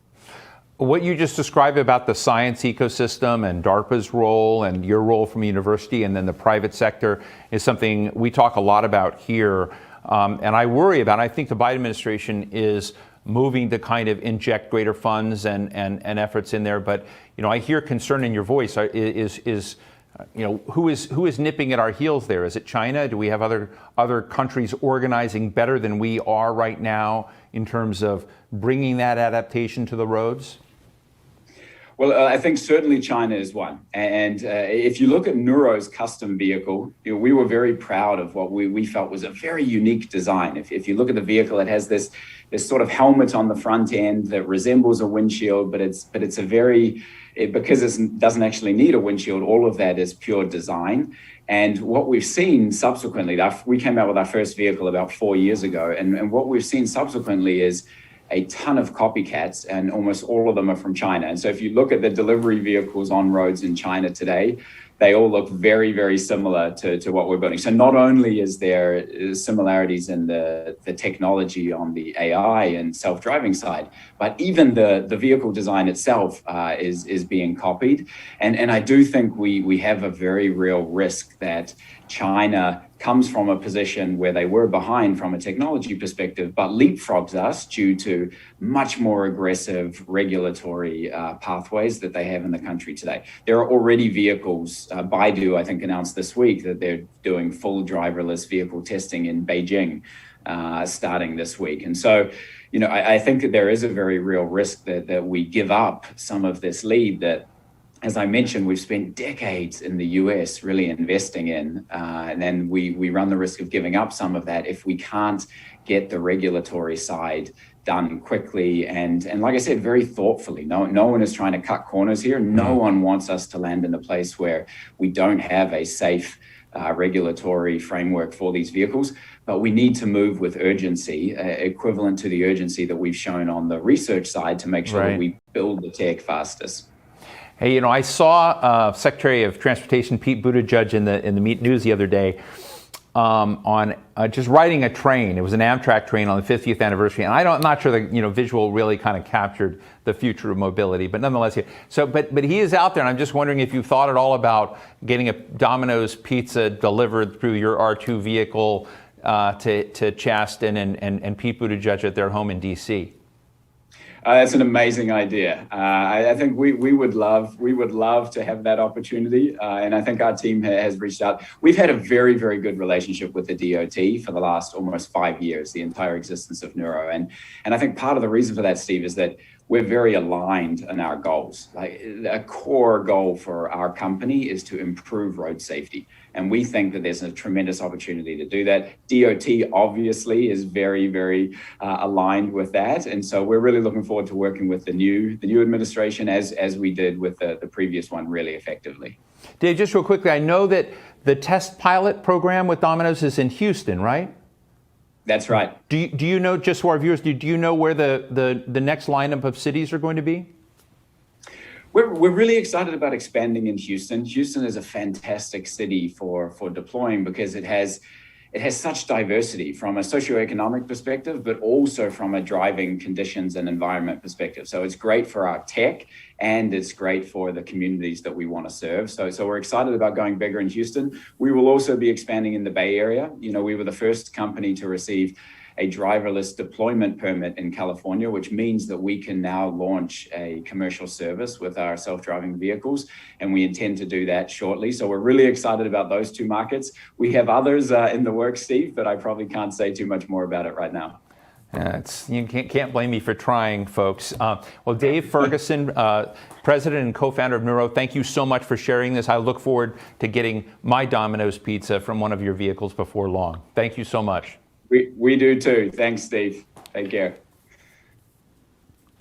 What you just described about the science ecosystem and DARPA's role and your role from a university and then the private sector is something we talk a lot about here. And I worry about, I think the Biden administration is moving to kind of inject greater funds and efforts in there. But, I hear concern in your voice. Who is nipping at our heels there? Is it China? Do we have other countries organizing better than we are right now in terms of bringing that adaptation to the roads?
Well, I think certainly China is one. And if you look at Nuro's custom vehicle, we were very proud of what we felt was a very unique design. If you look at the vehicle, it has this sort of helmet on the front end that resembles a windshield, but it's because it doesn't actually need a windshield, all of that is pure design. And what we've seen subsequently, we came out with our first vehicle about 4 years ago, and what we've seen subsequently is a ton of copycats, and almost all of them are from China. And so if you look at the delivery vehicles on roads in China today, they all look very, very similar to what we're building. So not only is there similarities in the technology on the AI and self-driving side, but even the vehicle design itself is being copied. And I do think we have a very real risk that China comes from a position where they were behind from a technology perspective, but leapfrogs us due to much more aggressive regulatory pathways that they have in the country today. There are already vehicles, Baidu, I think, announced this week that they're doing full driverless vehicle testing in Beijing starting this week. And so, I think that there is a very real risk that we give up some of this lead that, as I mentioned, we've spent decades in the US really investing in, and then we run the risk of giving up some of that if we can't get the regulatory side done quickly and like I said, very thoughtfully. No one is trying to cut corners here. No one wants us to land in a place where we don't have a safe regulatory framework for these vehicles, but we need to move with urgency, equivalent to the urgency that we've shown on the research side to make sure that we build the tech fastest.
Hey, I saw Secretary of Transportation Pete Buttigieg in the Meet News the other day on just riding a train. It was an Amtrak train on the 50th anniversary, and I'm not sure the visual really kind of captured the future of mobility, but nonetheless, but he is out there, and I'm just wondering if you've thought at all about getting a Domino's pizza delivered through your R2 vehicle to Chaston and Pete Buttigieg at their home in D.C.
That's an amazing idea. I think we would love to have that opportunity, and I think our team has reached out. We've had a very, very good relationship with the DOT for the last almost 5 years, the entire existence of Nuro, and I think part of the reason for that, Steve, is that we're very aligned in our goals. Like, a core goal for our company is to improve road safety. And we think that there's a tremendous opportunity to do that. DOT obviously is very, very aligned with that. And so we're really looking forward to working with the new administration as we did with the previous one really effectively.
Dave, just real quickly, I know that The test pilot program with Domino's is in Houston, right?
That's right.
Do you know, just for our viewers, do you know where the next lineup of cities are going to be?
We're really excited about expanding in Houston. Houston is a fantastic city for deploying because it has such diversity from a socioeconomic perspective, but also from a driving conditions and environment perspective. So it's great for our tech and it's great for the communities that we want to serve. So we're excited about going bigger in Houston. We will also be expanding in the Bay Area. You know, we were the first company to receive a driverless deployment permit in California, which means that we can now launch a commercial service with our self-driving vehicles, and we intend to do that shortly. So we're really excited about those two markets. We have others in the works, Steve, but I probably can't say too much more about it right now.
You can't blame me for trying, folks. Well, Dave Ferguson, president and co-founder of Nuro, thank you so much for sharing this. I look forward to getting my Domino's pizza from one of your vehicles before long. Thank you so much.
We do too. Thanks, Steve. Take care.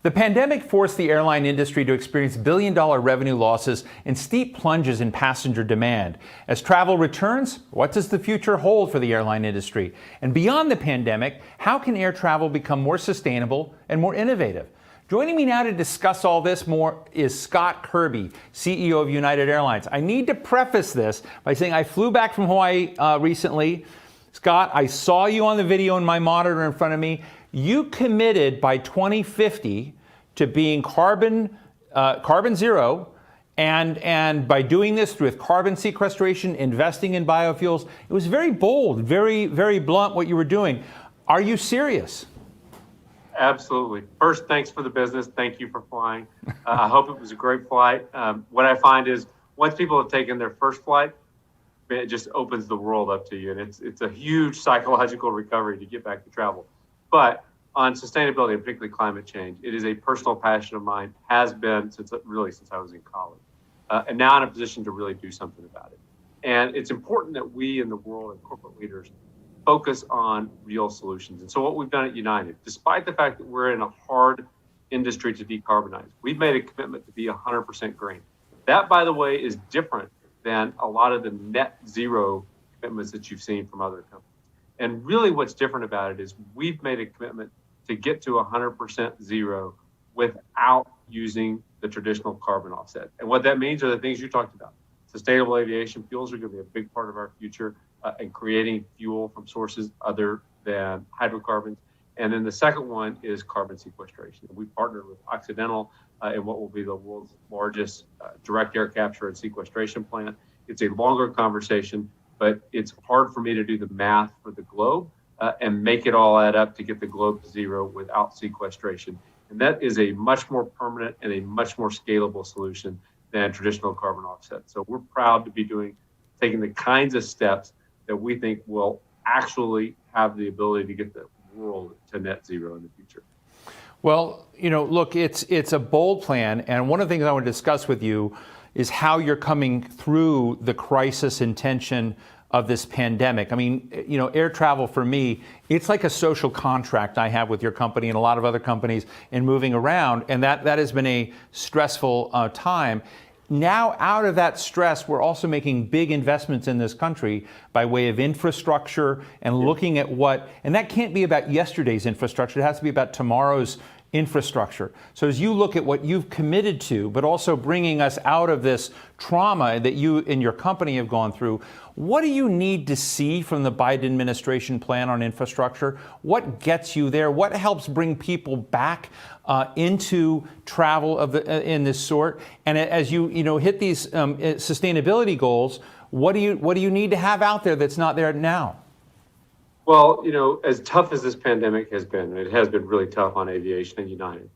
The pandemic forced the airline industry to experience billion-dollar revenue losses and steep plunges in passenger demand. As travel returns, what does the future hold for the airline industry? And beyond the pandemic, how can air travel become more sustainable and more innovative? Joining me now to discuss all this more is Scott Kirby, CEO of United Airlines. I need to preface this by saying I flew back from Hawaii recently. Scott, I saw you on the video in my monitor in front of me. You committed by 2050 to being carbon zero, and by doing this with carbon sequestration, investing in biofuels. It was very bold, very, very blunt what you were doing. Are you serious?
Absolutely. First, thanks for the business. Thank you for flying. I hope it was a great flight. What I find is once people have taken their first flight, it just opens the world up to you. And it's a huge psychological recovery to get back to travel. But on sustainability, and particularly climate change, it is a personal passion of mine, has been since I was in college. And now I'm in a position to really do something about it. And it's important that we in the world and corporate leaders focus on real solutions. And so what we've done at United, despite the fact that we're in a hard industry to decarbonize, we've made a commitment to be 100% green. That, by the way, is different than a lot of the net zero commitments that you've seen from other companies. And really what's different about it is we've made a commitment to get to 100% zero without using the traditional carbon offset. And what that means are the things you talked about. Sustainable aviation fuels are going to be a big part of our future, and creating fuel from sources other than hydrocarbons. And then the second one is carbon sequestration. We partnered with Occidental in what will be the world's largest direct air capture and sequestration plant. It's a longer conversation, but it's hard for me to do the math for the globe and make it all add up to get the globe to zero without sequestration. And that is a much more permanent and a much more scalable solution than traditional carbon offset. So we're proud to be taking the kinds of steps that we think will actually have the ability to get the world to net zero in the future.
Well, look, it's a bold plan, and one of the things I want to discuss with you is how you're coming through the crisis and tension of this pandemic. I mean, air travel for me, it's like a social contract I have with your company and a lot of other companies in moving around, and that has been a stressful time. Now, out of that stress, we're also making big investments in this country by way of infrastructure and looking at and that can't be about yesterday's infrastructure. It has to be about tomorrow's infrastructure. So as you look at what you've committed to, but also bringing us out of this trauma that you and your company have gone through, what do you need to see from the Biden administration plan on infrastructure? What gets you there? What helps bring people back into travel in this sort? And as you hit these sustainability goals, what do you need to have out there that's not there now?
Well, as tough as this pandemic has been, it has been really tough on aviation and United.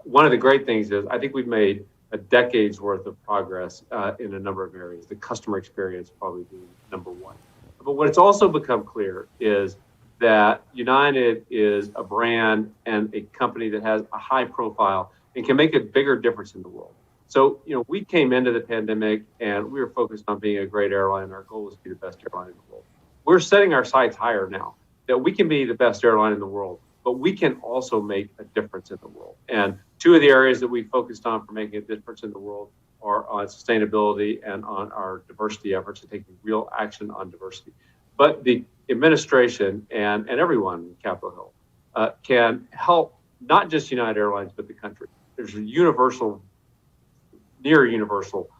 One of the great things is I think we've made a decade's worth of progress in a number of areas, the customer experience probably being number one. But what it's also become clear is that United is a brand and a company that has a high profile and can make a bigger difference in the world. So, we came into the pandemic and we were focused on being a great airline. Our goal was to be the best airline in the world. We're setting our sights higher now, that we can be the best airline in the world, but we can also make a difference in the world. And two of the areas that we focused on for making a difference in the world are on sustainability and on our diversity efforts and taking real action on diversity. But the administration and everyone in Capitol Hill can help not just United Airlines, but the country. There's a near universal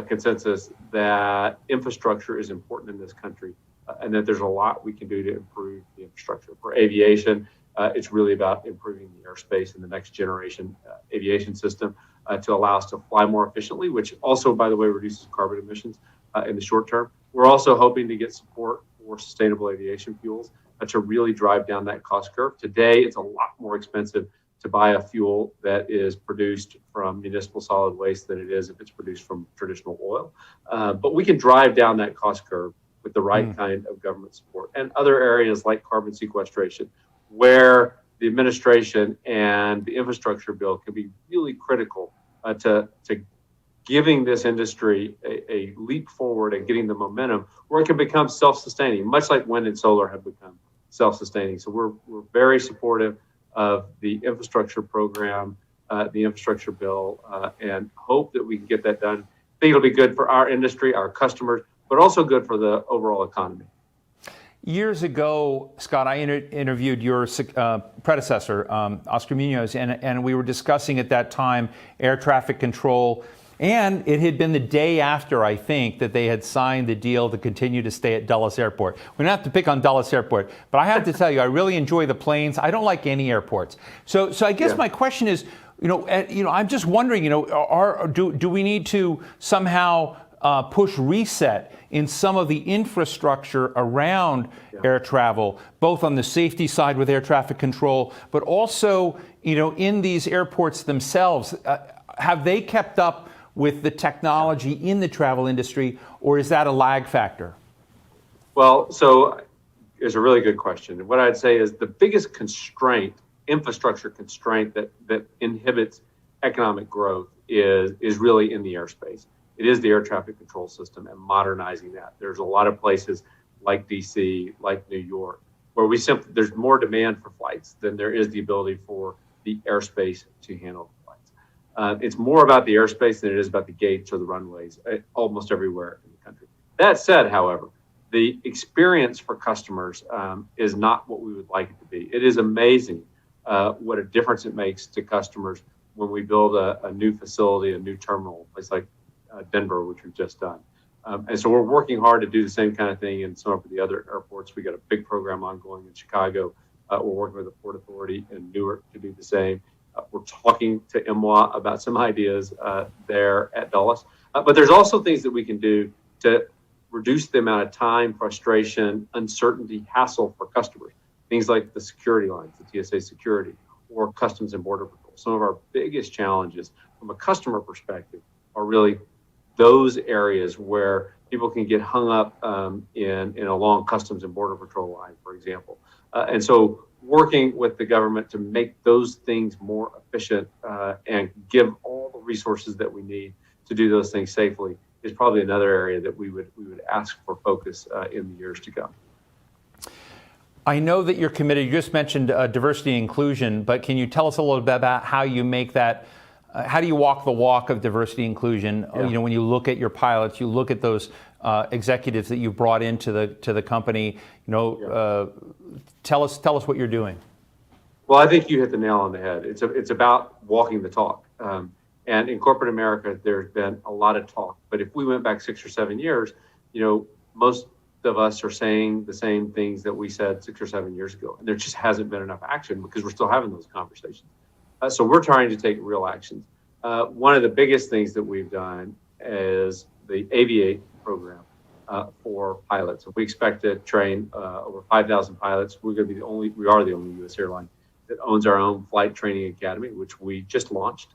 consensus that infrastructure is important in this country and that there's a lot we can do to improve the infrastructure. For aviation, it's really about improving the airspace and the next generation aviation system to allow us to fly more efficiently, which also, by the way, reduces carbon emissions in the short term. We're also hoping to get support for sustainable aviation fuels to really drive down that cost curve. Today, it's a lot more expensive to buy a fuel that is produced from municipal solid waste than it is if it's produced from traditional oil. But we can drive down that cost curve with the right kind of government support. And other areas like carbon sequestration, where the administration and the infrastructure bill can be really critical to giving this industry a leap forward and getting the momentum where it can become self-sustaining, much like wind and solar have become self-sustaining. So we're very supportive of the infrastructure program, the infrastructure bill, and hope that we can get that done. I think it'll be good for our industry, our customers, but also good for the overall economy.
Years ago, Scott, I interviewed your predecessor, Oscar Munoz, and we were discussing at that time air traffic control. And it had been the day after, I think, that they had signed the deal to continue to stay at Dulles Airport. We don't have to pick on Dulles Airport, but I have to tell you, I really enjoy the planes. I don't like any airports. So I guess my question is, I'm just wondering, do we need to somehow push reset in some of the infrastructure around air travel, both on the safety side with air traffic control, but also, in these airports themselves? Have they kept up with the technology in the travel industry, or is that a lag factor?
Well, so it's a really good question. What I'd say is the biggest constraint, infrastructure constraint that inhibits economic growth is really in the airspace. It is the air traffic control system and modernizing that. There's a lot of places like DC, like New York, where there's more demand for flights than there is the ability for the airspace to handle flights. It's more about the airspace than it is about the gates or the runways almost everywhere in the country. That said, however, the experience for customers is not what we would like it to be. It is amazing what a difference it makes to customers when we build a new facility, a new terminal, a place like Denver, which we've just done. And so we're working hard to do the same kind of thing in some of the other airports. We got a big program ongoing in Chicago. We're working with the Port Authority in Newark to do the same. We're talking to MWA about some ideas there at Dulles. But there's also things that we can do to reduce the amount of time, frustration, uncertainty, hassle for customers. Things like the security lines, the TSA security, or Customs and Border Patrol. Some of our biggest challenges from a customer perspective are really those areas where people can get hung up in a long Customs and Border Patrol line, for example. And so working with the government to make those things more efficient and give all the resources that we need to do those things safely is probably another area that we would ask for focus in the years to come.
I know that you're committed. You just mentioned diversity and inclusion, but can you tell us a little bit about how you make that? How do you walk the walk of diversity and inclusion? Yeah. When you look at your pilots, you look at those executives that you brought into the company. Tell us what you're doing.
Well, I think you hit the nail on the head. It's about walking the talk. And in corporate America, there's been a lot of talk. But if we went back 6 or 7 years, most of us are saying the same things that we said 6 or 7 years ago. And there just hasn't been enough action because we're still having those conversations. So we're trying to take real actions. One of the biggest things that we've done is the Aviate program for pilots. We expect to train over 5,000 pilots. We are the only U.S. airline that owns our own flight training academy, which we just launched.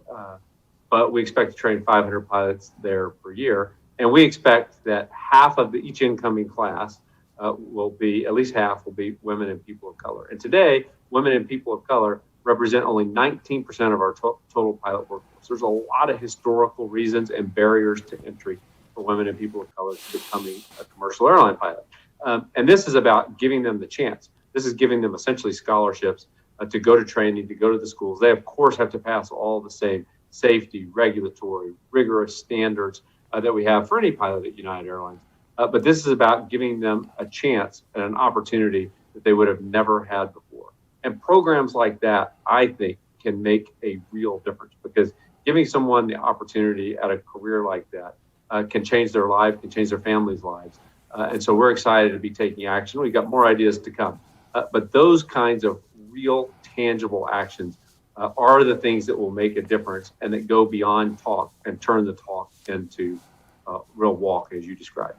But we expect to train 500 pilots there per year. And we expect that half of each incoming class will be, at least half will be women and people of color. And today, women and people of color represent only 19% of our total pilot workforce. There's a lot of historical reasons and barriers to entry for women and people of color to becoming a commercial airline pilot. And this is about giving them the chance. This is giving them essentially scholarships to go to training, to go to the schools. They, of course, have to pass all the same safety, regulatory, rigorous standards that we have for any pilot at United Airlines. But this is about giving them a chance and an opportunity that they would have never had before. And programs like that, I think, can make a real difference, because giving someone the opportunity at a career like that can change their life, can change their family's lives. And so we're excited to be taking action. We've got more ideas to come. But those kinds of real, tangible actions are the things that will make a difference and that go beyond talk and turn the talk into real walk, as you described.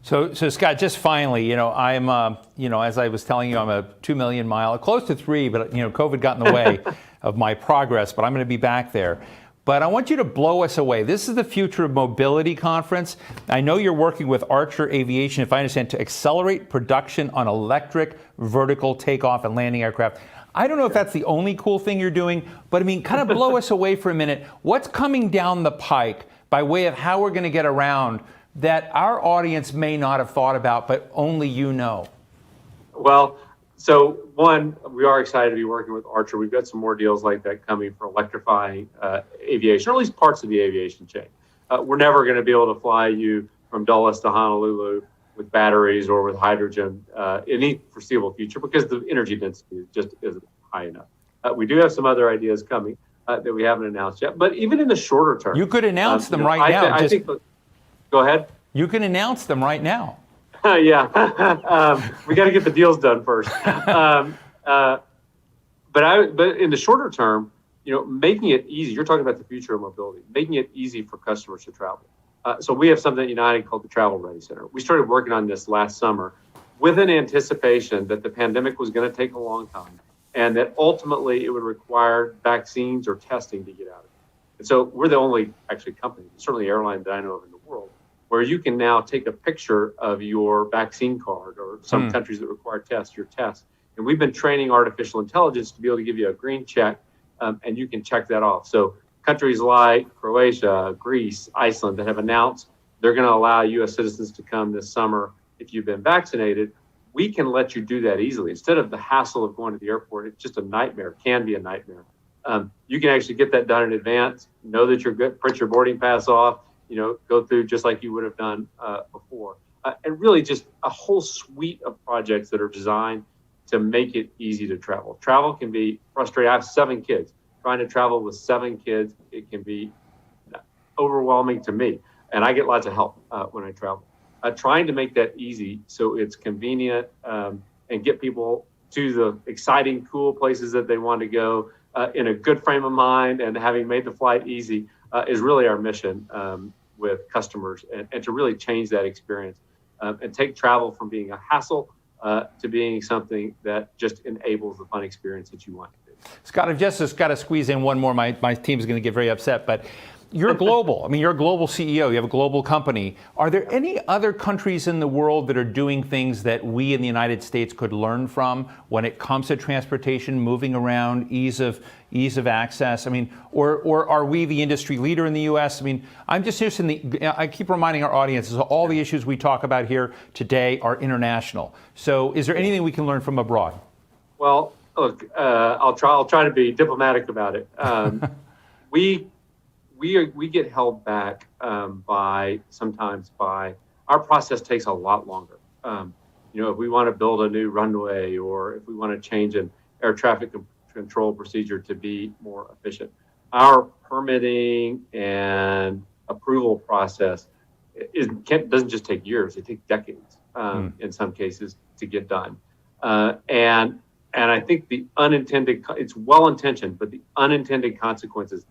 So Scott, just finally, I'm, as I was telling you, I'm a 2 million mile, close to 3, but, COVID got in the way of my progress, but I'm going to be back there. But I want you to blow us away. This is the Future of Mobility Conference. I know you're working with Archer Aviation, if I understand, to accelerate production on electric vertical takeoff and landing aircraft. I don't know if that's the only cool thing you're doing, but I mean, kind of blow us away for a minute. What's coming down the pike by way of how we're going to get around that our audience may not have thought about, but only you know?
Well, so one, we are excited to be working with Archer. We've got some more deals like that coming for electrifying aviation, or at least parts of the aviation chain. We're never going to be able to fly you from Dulles to Honolulu with batteries or with hydrogen in any foreseeable future, because the energy density just isn't high enough. We do have some other ideas coming that we haven't announced yet, but even in the shorter term.
You could announce them right now.
I think. Go ahead.
You can announce them right now.
Yeah, we got to get the deals done first. But in the shorter term, making it easy. You're talking about the future of mobility, making it easy for customers to travel. So we have something at United called the Travel Ready Center. We started working on this last summer with an anticipation that the pandemic was going to take a long time, and that ultimately it would require vaccines or testing to get out of it. And so we're the only company, certainly airline that I know of in the world, where you can now take a picture of your vaccine card, or some countries that require tests, your test. And we've been training artificial intelligence to be able to give you a green check, and you can check that off. So countries like Croatia, Greece, Iceland that have announced they're going to allow U.S. citizens to come this summer if you've been vaccinated, we can let you do that easily. Instead of the hassle of going to the airport, it's just a nightmare, can be a nightmare. You can actually get that done in advance, know that you're good, print your boarding pass off, go through just like you would have done before. And really just a whole suite of projects that are designed to make it easy to travel. Travel can be frustrating. I have 7 kids. Trying to travel with 7 kids, it can be overwhelming to me. And I get lots of help when I travel. Trying to make that easy so it's convenient and get people to the exciting, cool places that they want to go in a good frame of mind, and having made the flight easy is really our mission with customers, and to really change that experience and take travel from being a hassle to being something that just enables the fun experience that you want to do.
Scott, I've just got to squeeze in one more. My team is going to get very upset, but you're global. I mean, you're a global CEO. You have a global company. Are there any other countries in the world that are doing things that we in the United States could learn from when it comes to transportation, moving around, ease of access? I mean, or are we the industry leader in the U.S.? I mean, I'm just interested in I keep reminding our audiences all the issues we talk about here today are international. So is there anything we can learn from abroad?
Well, look, I'll try to be diplomatic about it. We get held back sometimes by our process takes a lot longer. If we want to build a new runway, or if we want to change an air traffic control procedure to be more efficient, our permitting and approval process doesn't just take years; it takes decades in some cases to get done. And I think it's well-intentioned, but the unintended consequences.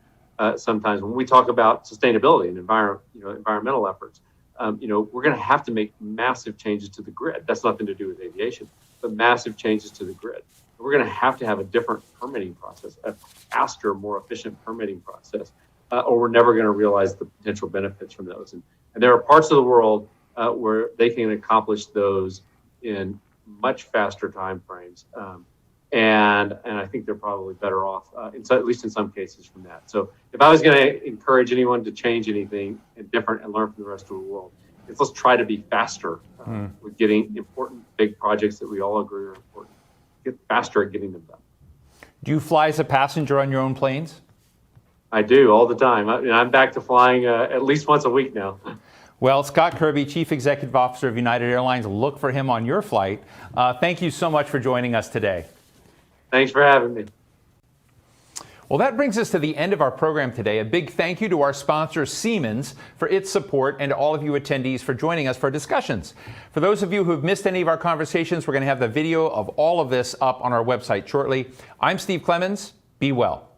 Sometimes when we talk about sustainability and environmental efforts, we're going to have to make massive changes to the grid. That's nothing to do with aviation, but massive changes to the grid. We're going to have a different permitting process, a faster, more efficient permitting process, or we're never going to realize the potential benefits from those. And there are parts of the world where they can accomplish those in much faster timeframes. And I think they're probably better off, at least in some cases, from that. So if I was going to encourage anyone to change anything different and learn from the rest of the world, let's try to be faster with getting important, big projects that we all agree are important. Get faster at getting them done.
Do you fly as a passenger on your own planes?
I do all the time. I'm back to flying at least once a week now.
Well, Scott Kirby, Chief Executive Officer of United Airlines, look for him on your flight. Thank you so much for joining us today.
Thanks for having me.
Well, that brings us to the end of our program today. A big thank you to our sponsor, Siemens, for its support, and to all of you attendees for joining us for discussions. For those of you who have missed any of our conversations, we're going to have the video of all of this up on our website shortly. I'm Steve Clemons. Be well.